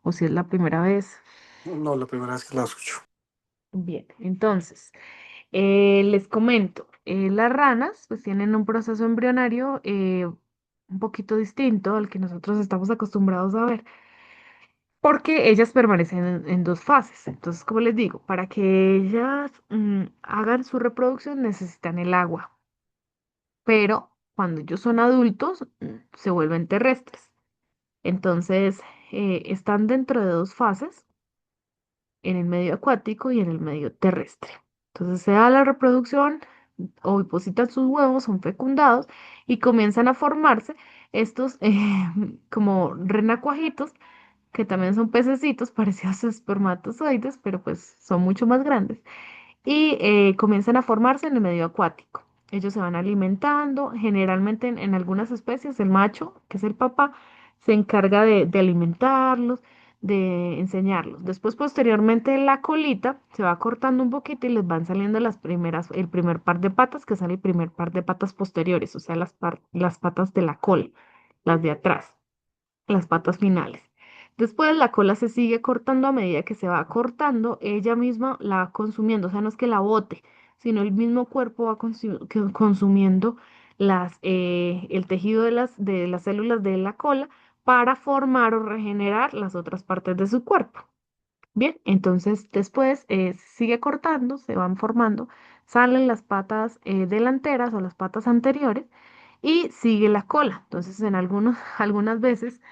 o si es la primera vez. No, la primera vez que la escucho. Bien, entonces. Les comento, las ranas pues tienen un proceso embrionario un poquito distinto al que nosotros estamos acostumbrados a ver, porque ellas permanecen en dos fases. Entonces, como les digo, para que ellas hagan su reproducción necesitan el agua, pero cuando ellos son adultos se vuelven terrestres. Entonces, están dentro de dos fases en el medio acuático y en el medio terrestre. Entonces se da la reproducción, ovipositan sus huevos, son fecundados y comienzan a formarse estos como renacuajitos, que también son pececitos parecidos a espermatozoides, pero pues son mucho más grandes y comienzan a formarse en el medio acuático. Ellos se van alimentando, generalmente en algunas especies el macho, que es el papá, se encarga de alimentarlos, de enseñarlos. Después, posteriormente, la colita se va cortando un poquito y les van saliendo el primer par de patas, que sale el primer par de patas posteriores, o sea, las patas de la cola, las de atrás, las patas finales. Después la cola se sigue cortando a medida que se va cortando, ella misma la va consumiendo, o sea, no es que la bote, sino el mismo cuerpo va consumiendo el tejido de las células de la cola para formar o regenerar las otras partes de su cuerpo. Bien, entonces después sigue cortando, se van formando, salen las patas delanteras o las patas anteriores y sigue la cola. Entonces algunas veces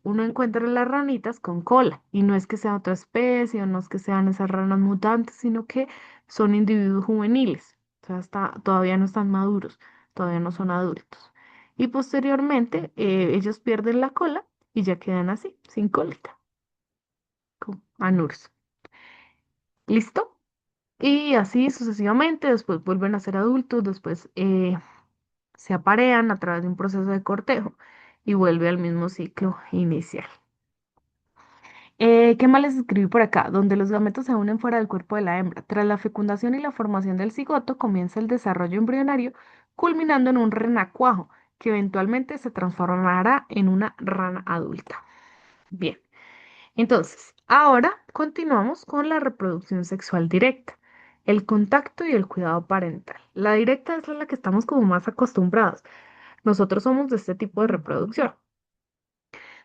uno encuentra las ranitas con cola y no es que sea otra especie o no es que sean esas ranas mutantes, sino que son individuos juveniles. O sea, todavía no están maduros, todavía no son adultos. Y posteriormente ellos pierden la cola y ya quedan así, sin colita anurs. ¿Listo? Y así sucesivamente, después vuelven a ser adultos, después se aparean a través de un proceso de cortejo y vuelve al mismo ciclo inicial. ¿Qué más les escribí por acá? Donde los gametos se unen fuera del cuerpo de la hembra. Tras la fecundación y la formación del cigoto, comienza el desarrollo embrionario, culminando en un renacuajo, que eventualmente se transformará en una rana adulta. Bien. Entonces, ahora continuamos con la reproducción sexual directa, el contacto y el cuidado parental. La directa es la que estamos como más acostumbrados. Nosotros somos de este tipo de reproducción,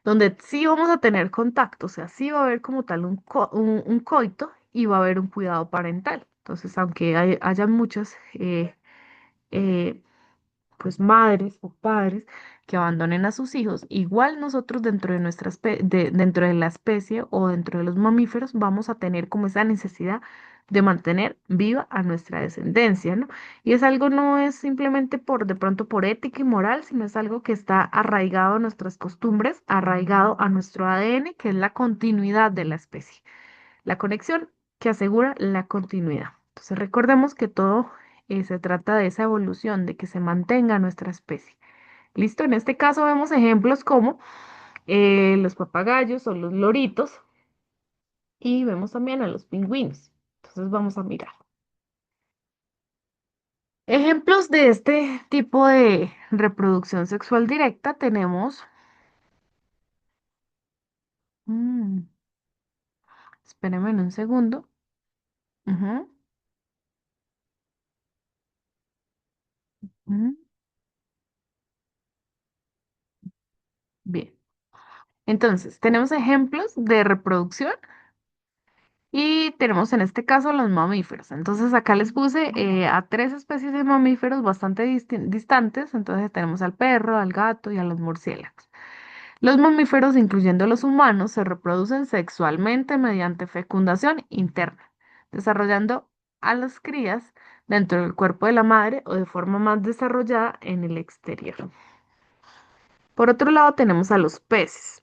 donde sí vamos a tener contacto, o sea, sí va a haber como tal un coito y va a haber un cuidado parental. Entonces, aunque haya muchas eh, pues madres o padres que abandonen a sus hijos, igual nosotros dentro de dentro de la especie o dentro de los mamíferos vamos a tener como esa necesidad de mantener viva a nuestra descendencia, ¿no? Y es algo, no es simplemente de pronto por ética y moral, sino es algo que está arraigado a nuestras costumbres, arraigado a nuestro ADN, que es la continuidad de la especie. La conexión que asegura la continuidad. Entonces recordemos que todo se trata de esa evolución, de que se mantenga nuestra especie. Listo, en este caso vemos ejemplos como los papagayos o los loritos y vemos también a los pingüinos. Entonces vamos a mirar. Ejemplos de este tipo de reproducción sexual directa tenemos, mm, espérenme un segundo. Ujú, ujú, bien. Entonces, tenemos ejemplos de reproducción y tenemos en este caso los mamíferos. Entonces, acá les puse a tres especies de mamíferos bastante distantes. Entonces, tenemos al perro, al gato y a los murciélagos. Los mamíferos, incluyendo los humanos, se reproducen sexualmente mediante fecundación interna, desarrollando a las crías dentro del cuerpo de la madre o de forma más desarrollada en el exterior. Por otro lado, tenemos a los peces.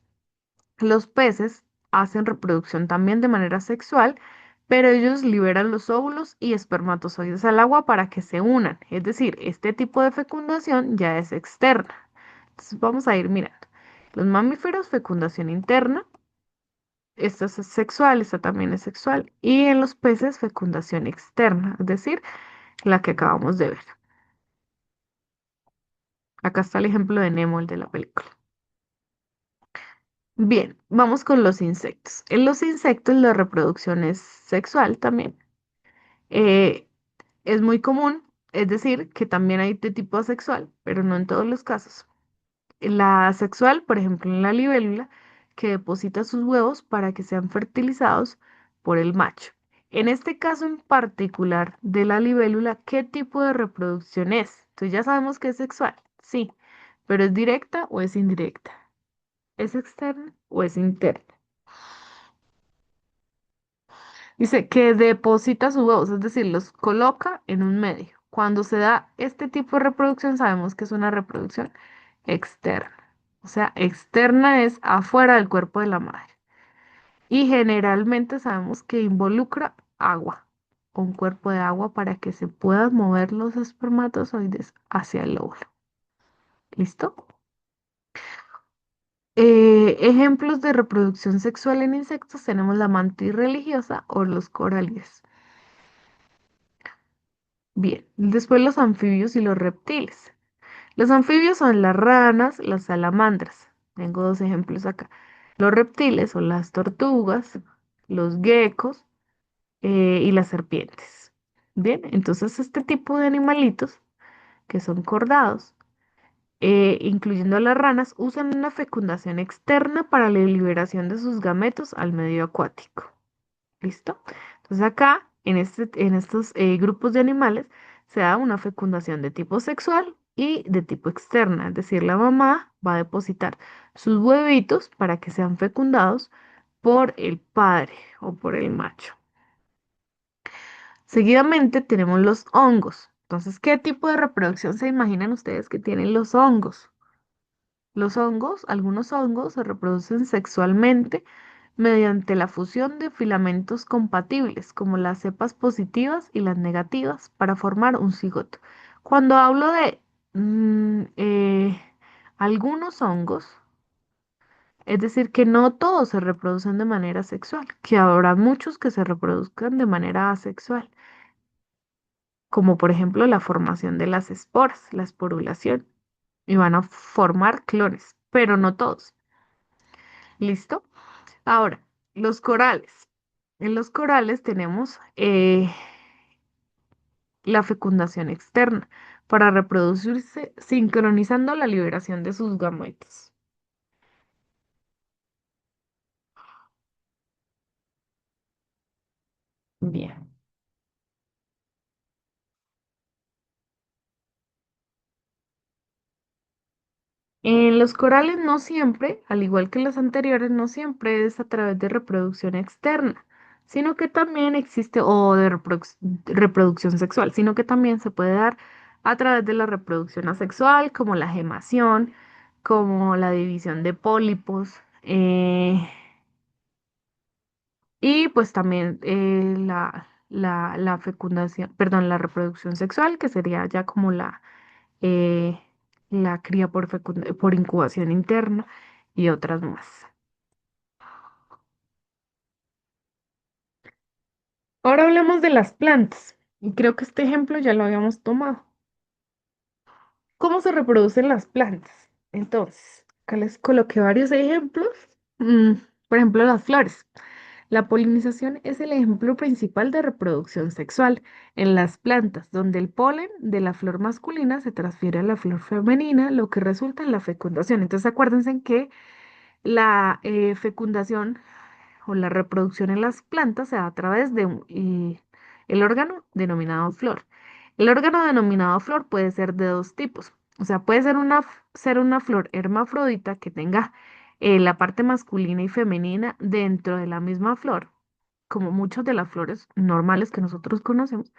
Los peces hacen reproducción también de manera sexual, pero ellos liberan los óvulos y espermatozoides al agua para que se unan. Es decir, este tipo de fecundación ya es externa. Entonces vamos a ir mirando. Los mamíferos, fecundación interna. Esta es sexual, esta también es sexual. Y en los peces, fecundación externa, es decir, la que acabamos de ver. Acá está el ejemplo de Nemo, el de la película. Bien, vamos con los insectos. En los insectos la reproducción es sexual también. Eh, es muy común, es decir, que también hay de tipo asexual, pero no en todos los casos. La asexual, por ejemplo, en la libélula, que deposita sus huevos para que sean fertilizados por el macho. En este caso en particular de la libélula, ¿qué tipo de reproducción es? Entonces ya sabemos que es sexual, sí, pero ¿es directa o es indirecta? ¿Es externa o es interna? Dice que deposita sus huevos, es decir, los coloca en un medio. Cuando se da este tipo de reproducción, sabemos que es una reproducción externa. O sea, externa es afuera del cuerpo de la madre. Y generalmente sabemos que involucra agua, un cuerpo de agua para que se puedan mover los espermatozoides hacia el óvulo. ¿Listo? Ejemplos de reproducción sexual en insectos tenemos la mantis religiosa o los coralides. Bien, después los anfibios y los reptiles. Los anfibios son las ranas, las salamandras. Tengo dos ejemplos acá. Los reptiles son las tortugas, los geckos y las serpientes. Bien, entonces este tipo de animalitos que son cordados, incluyendo a las ranas, usan una fecundación externa para la liberación de sus gametos al medio acuático. ¿Listo? Entonces acá, en estos grupos de animales, se da una fecundación de tipo sexual y de tipo externa, es decir, la mamá va a depositar sus huevitos para que sean fecundados por el padre o por el macho. Seguidamente tenemos los hongos. Entonces, ¿qué tipo de reproducción se imaginan ustedes que tienen los hongos? Los hongos, algunos hongos se reproducen sexualmente mediante la fusión de filamentos compatibles, como las cepas positivas y las negativas, para formar un cigoto. Cuando hablo de algunos hongos, es decir, que no todos se reproducen de manera sexual, que habrá muchos que se reproduzcan de manera asexual, como por ejemplo la formación de las esporas, la esporulación, y van a formar clones, pero no todos. ¿Listo? Ahora, los corales. En los corales tenemos la fecundación externa para reproducirse sincronizando la liberación de sus gametos. Bien. En los corales no siempre, al igual que los anteriores, no siempre es a través de reproducción externa, sino que también existe, o de reproducción sexual, sino que también se puede dar a través de la reproducción asexual, como la gemación, como la división de pólipos, Y pues también la fecundación, perdón, la reproducción sexual, que sería ya como eh, la cría por incubación interna y otras más. Ahora hablemos de las plantas. Y creo que este ejemplo ya lo habíamos tomado. ¿Cómo se reproducen las plantas? Entonces, acá les coloqué varios ejemplos. Mm, por ejemplo, las flores. La polinización es el ejemplo principal de reproducción sexual en las plantas, donde el polen de la flor masculina se transfiere a la flor femenina, lo que resulta en la fecundación. Entonces, acuérdense en que la fecundación o la reproducción en las plantas se da a través de el órgano denominado flor. El órgano denominado flor puede ser de dos tipos. O sea, puede ser ser una flor hermafrodita que tenga la parte masculina y femenina dentro de la misma flor, como muchas de las flores normales que nosotros conocemos,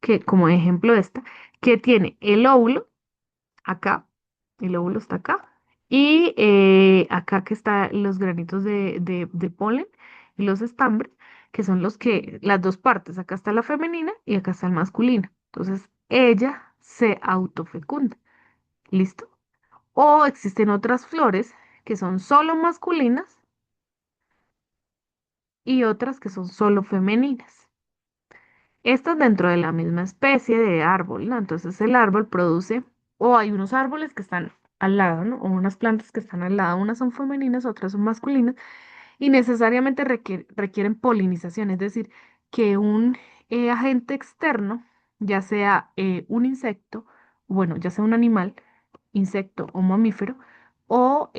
que como ejemplo esta, que tiene el óvulo acá, el óvulo está acá, y acá que están los granitos de polen y los estambres, que son las dos partes, acá está la femenina y acá está el masculino. Entonces, ella se autofecunda, ¿listo? O existen otras flores que son solo masculinas y otras que son solo femeninas. Estas dentro de la misma especie de árbol, ¿no? Entonces el árbol produce, o hay unos árboles que están al lado, ¿no? O unas plantas que están al lado, unas son femeninas, otras son masculinas, y necesariamente requieren polinización, es decir, que un agente externo, ya sea un insecto, bueno, ya sea un animal, insecto o mamífero, o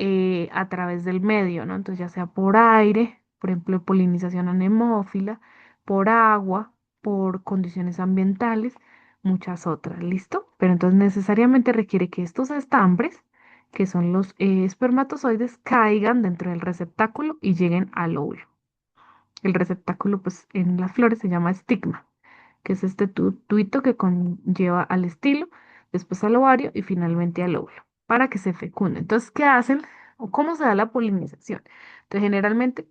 a través del medio, ¿no? Entonces, ya sea por aire, por ejemplo, polinización anemófila, por agua, por condiciones ambientales, muchas otras, ¿listo? Pero entonces necesariamente requiere que estos estambres, que son los espermatozoides, caigan dentro del receptáculo y lleguen al óvulo. El receptáculo, pues, en las flores se llama estigma, que es este tuito que conlleva al estilo, después al ovario y finalmente al óvulo, para que se fecunde. Entonces, ¿qué hacen? ¿O cómo se da la polinización? Entonces, generalmente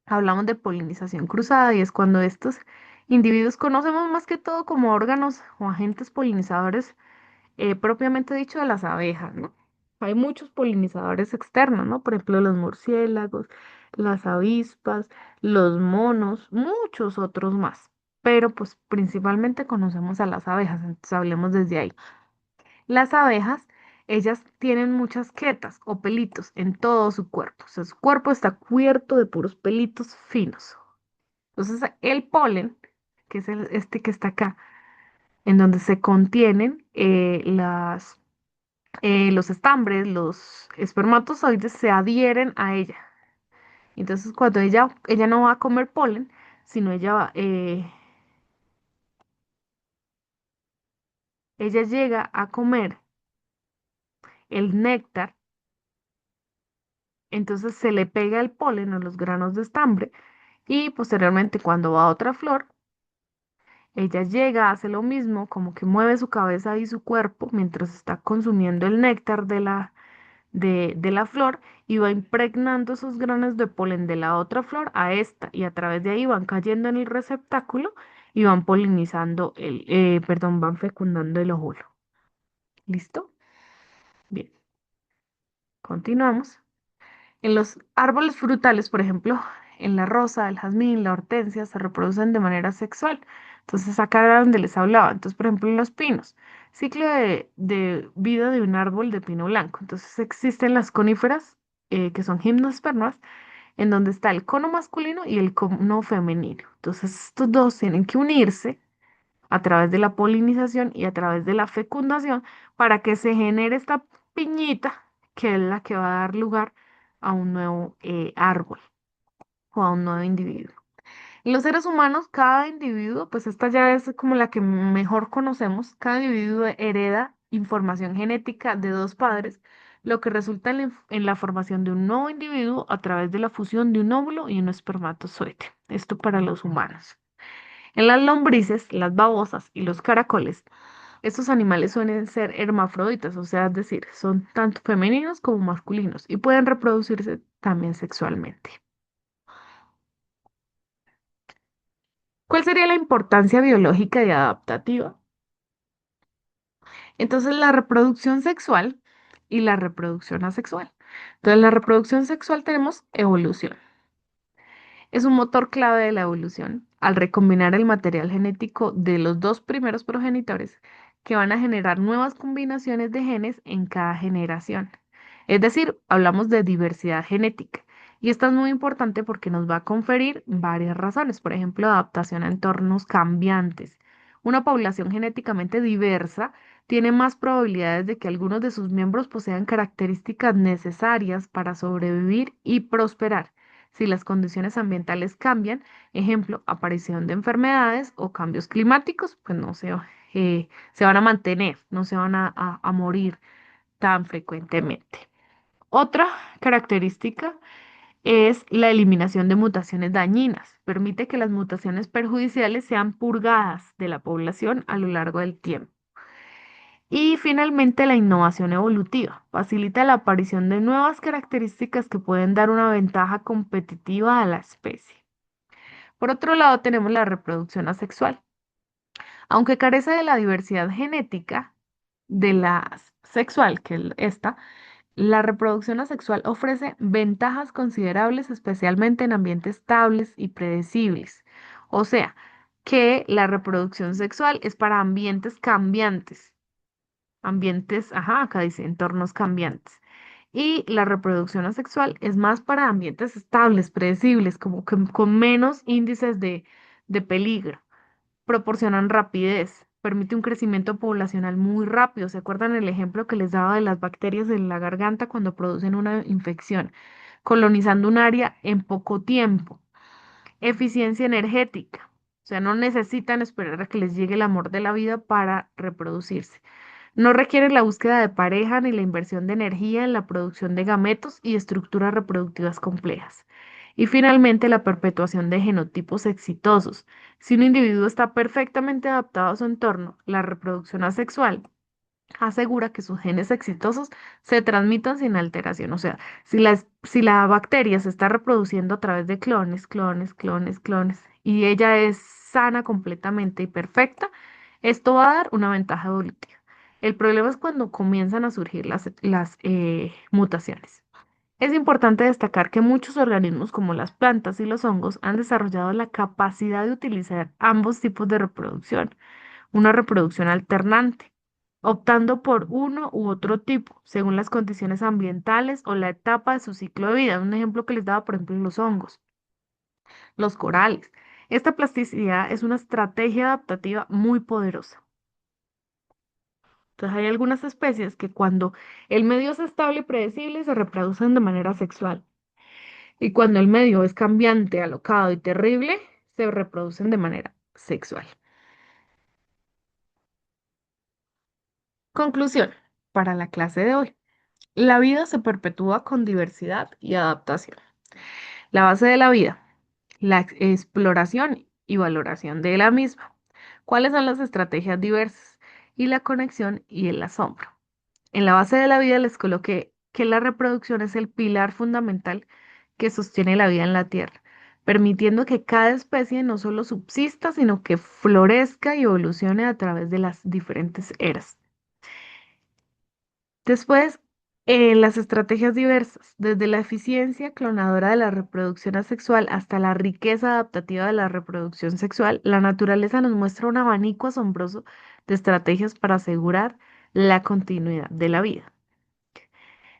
hablamos de polinización cruzada y es cuando estos individuos conocemos más que todo como órganos o agentes polinizadores propiamente dicho de las abejas, ¿no? Hay muchos polinizadores externos, ¿no? Por ejemplo, los murciélagos, las avispas, los monos, muchos otros más. Pero pues principalmente conocemos a las abejas, entonces hablemos desde ahí. Las abejas, ellas tienen muchas quetas o pelitos en todo su cuerpo. O sea, su cuerpo está cubierto de puros pelitos finos. Entonces, el polen, que es este que está acá, en donde se contienen los estambres, los espermatozoides se adhieren a ella. Entonces, cuando ella no va a comer polen, sino ella llega a comer el néctar, entonces se le pega el polen a los granos de estambre y posteriormente cuando va a otra flor, ella llega, hace lo mismo, como que mueve su cabeza y su cuerpo mientras está consumiendo el néctar de la flor y va impregnando esos granos de polen de la otra flor a esta y a través de ahí van cayendo en el receptáculo y van polinizando perdón, van fecundando el óvulo. ¿Listo? Bien, continuamos. En los árboles frutales, por ejemplo, en la rosa, el jazmín, la hortensia, se reproducen de manera sexual. Entonces, acá era donde les hablaba. Entonces, por ejemplo, en los pinos, ciclo de vida de un árbol de pino blanco. Entonces, existen las coníferas, que son gimnospermas, en donde está el cono masculino y el cono femenino. Entonces, estos dos tienen que unirse a través de la polinización y a través de la fecundación para que se genere esta piñita que es la que va a dar lugar a un nuevo árbol o a un nuevo individuo. En los seres humanos, cada individuo, pues esta ya es como la que mejor conocemos, cada individuo hereda información genética de dos padres, lo que resulta en la formación de un nuevo individuo a través de la fusión de un óvulo y un espermatozoide. Esto para los humanos. En las lombrices, las babosas y los caracoles, estos animales suelen ser hermafroditas, o sea, es decir, son tanto femeninos como masculinos y pueden reproducirse también sexualmente. ¿Cuál sería la importancia biológica y adaptativa? Entonces, la reproducción sexual y la reproducción asexual. Entonces, en la reproducción sexual tenemos evolución. Es un motor clave de la evolución al recombinar el material genético de los dos primeros progenitores que van a generar nuevas combinaciones de genes en cada generación. Es decir, hablamos de diversidad genética. Y esto es muy importante porque nos va a conferir varias razones. Por ejemplo, adaptación a entornos cambiantes. Una población genéticamente diversa tiene más probabilidades de que algunos de sus miembros posean características necesarias para sobrevivir y prosperar si las condiciones ambientales cambian, ejemplo, aparición de enfermedades o cambios climáticos, pues no se van a mantener, no se van a morir tan frecuentemente. Otra característica es la eliminación de mutaciones dañinas. Permite que las mutaciones perjudiciales sean purgadas de la población a lo largo del tiempo. Y finalmente, la innovación evolutiva facilita la aparición de nuevas características que pueden dar una ventaja competitiva a la especie. Por otro lado, tenemos la reproducción asexual. Aunque carece de la diversidad genética de la sexual, que es esta, la reproducción asexual ofrece ventajas considerables, especialmente en ambientes estables y predecibles. O sea, que la reproducción sexual es para ambientes cambiantes. Ambientes, ajá, acá dice entornos cambiantes. Y la reproducción asexual es más para ambientes estables, predecibles, como que con menos índices de peligro. Proporcionan rapidez, permite un crecimiento poblacional muy rápido. ¿Se acuerdan el ejemplo que les daba de las bacterias en la garganta cuando producen una infección? Colonizando un área en poco tiempo. Eficiencia energética. O sea, no necesitan esperar a que les llegue el amor de la vida para reproducirse. No requiere la búsqueda de pareja ni la inversión de energía en la producción de gametos y estructuras reproductivas complejas. Y finalmente, la perpetuación de genotipos exitosos. Si un individuo está perfectamente adaptado a su entorno, la reproducción asexual asegura que sus genes exitosos se transmitan sin alteración. O sea, si la bacteria se está reproduciendo a través de clones, clones, clones, clones, y ella es sana completamente y perfecta, esto va a dar una ventaja evolutiva. El problema es cuando comienzan a surgir las mutaciones. Es importante destacar que muchos organismos como las plantas y los hongos han desarrollado la capacidad de utilizar ambos tipos de reproducción, una reproducción alternante, optando por uno u otro tipo, según las condiciones ambientales o la etapa de su ciclo de vida. Un ejemplo que les daba, por ejemplo, los hongos, los corales. Esta plasticidad es una estrategia adaptativa muy poderosa. Entonces hay algunas especies que cuando el medio es estable y predecible se reproducen de manera sexual. Y cuando el medio es cambiante, alocado y terrible, se reproducen de manera sexual. Conclusión para la clase de hoy. La vida se perpetúa con diversidad y adaptación. La base de la vida, la exploración y valoración de la misma. ¿Cuáles son las estrategias diversas? Y la conexión y el asombro. En la base de la vida les coloqué que la reproducción es el pilar fundamental que sostiene la vida en la Tierra, permitiendo que cada especie no solo subsista, sino que florezca y evolucione a través de las diferentes eras. Después, las estrategias diversas, desde la eficiencia clonadora de la reproducción asexual hasta la riqueza adaptativa de la reproducción sexual, la naturaleza nos muestra un abanico asombroso de estrategias para asegurar la continuidad de la vida.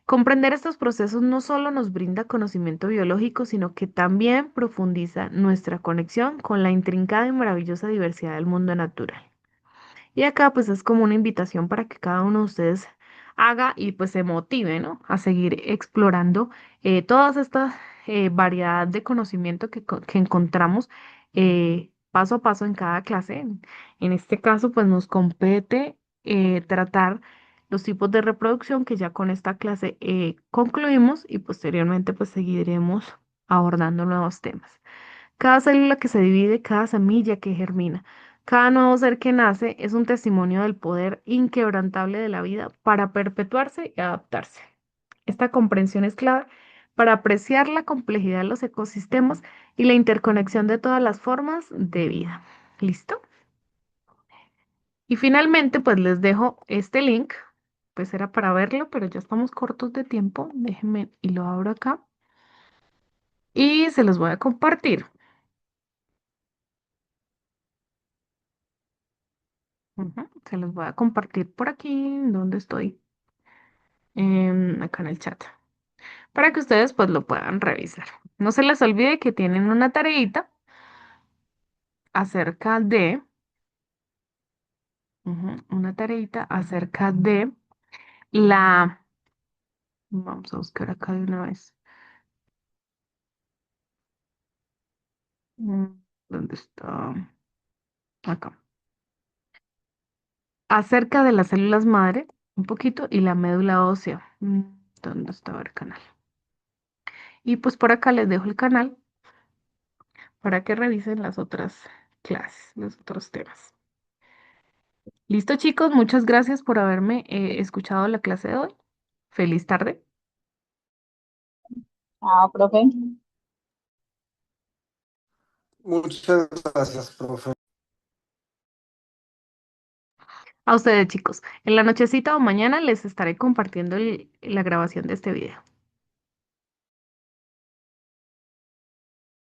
Comprender estos procesos no solo nos brinda conocimiento biológico, sino que también profundiza nuestra conexión con la intrincada y maravillosa diversidad del mundo natural. Y acá pues es como una invitación para que cada uno de ustedes haga y pues se motive, ¿no? A seguir explorando todas estas variedad de conocimiento que encontramos paso a paso en cada clase. En este caso pues nos compete tratar los tipos de reproducción que ya con esta clase concluimos y posteriormente pues seguiremos abordando nuevos temas. Cada célula que se divide, cada semilla que germina, cada nuevo ser que nace es un testimonio del poder inquebrantable de la vida para perpetuarse y adaptarse. Esta comprensión es clave para apreciar la complejidad de los ecosistemas y la interconexión de todas las formas de vida. ¿Listo? Y finalmente, pues les dejo este link, pues era para verlo, pero ya estamos cortos de tiempo. Déjenme y lo abro acá y se los voy a compartir. Ujú, se los voy a compartir por aquí, donde estoy. Acá en el chat, para que ustedes pues lo puedan revisar. No se les olvide que tienen una tareita acerca de, una tareita acerca de la, vamos a buscar acá de una vez. Mm, ¿Dónde está? Acá. Acerca de las células madre, un poquito, y la médula ósea. ¿Dónde estaba el canal? Y pues por acá les dejo el canal para que revisen las otras clases, los otros temas. Listo, chicos, muchas gracias por haberme escuchado la clase de hoy. Feliz tarde. Ah, profe. Muchas gracias, profe. A ustedes, chicos. En la nochecita o mañana les estaré compartiendo la grabación de este video.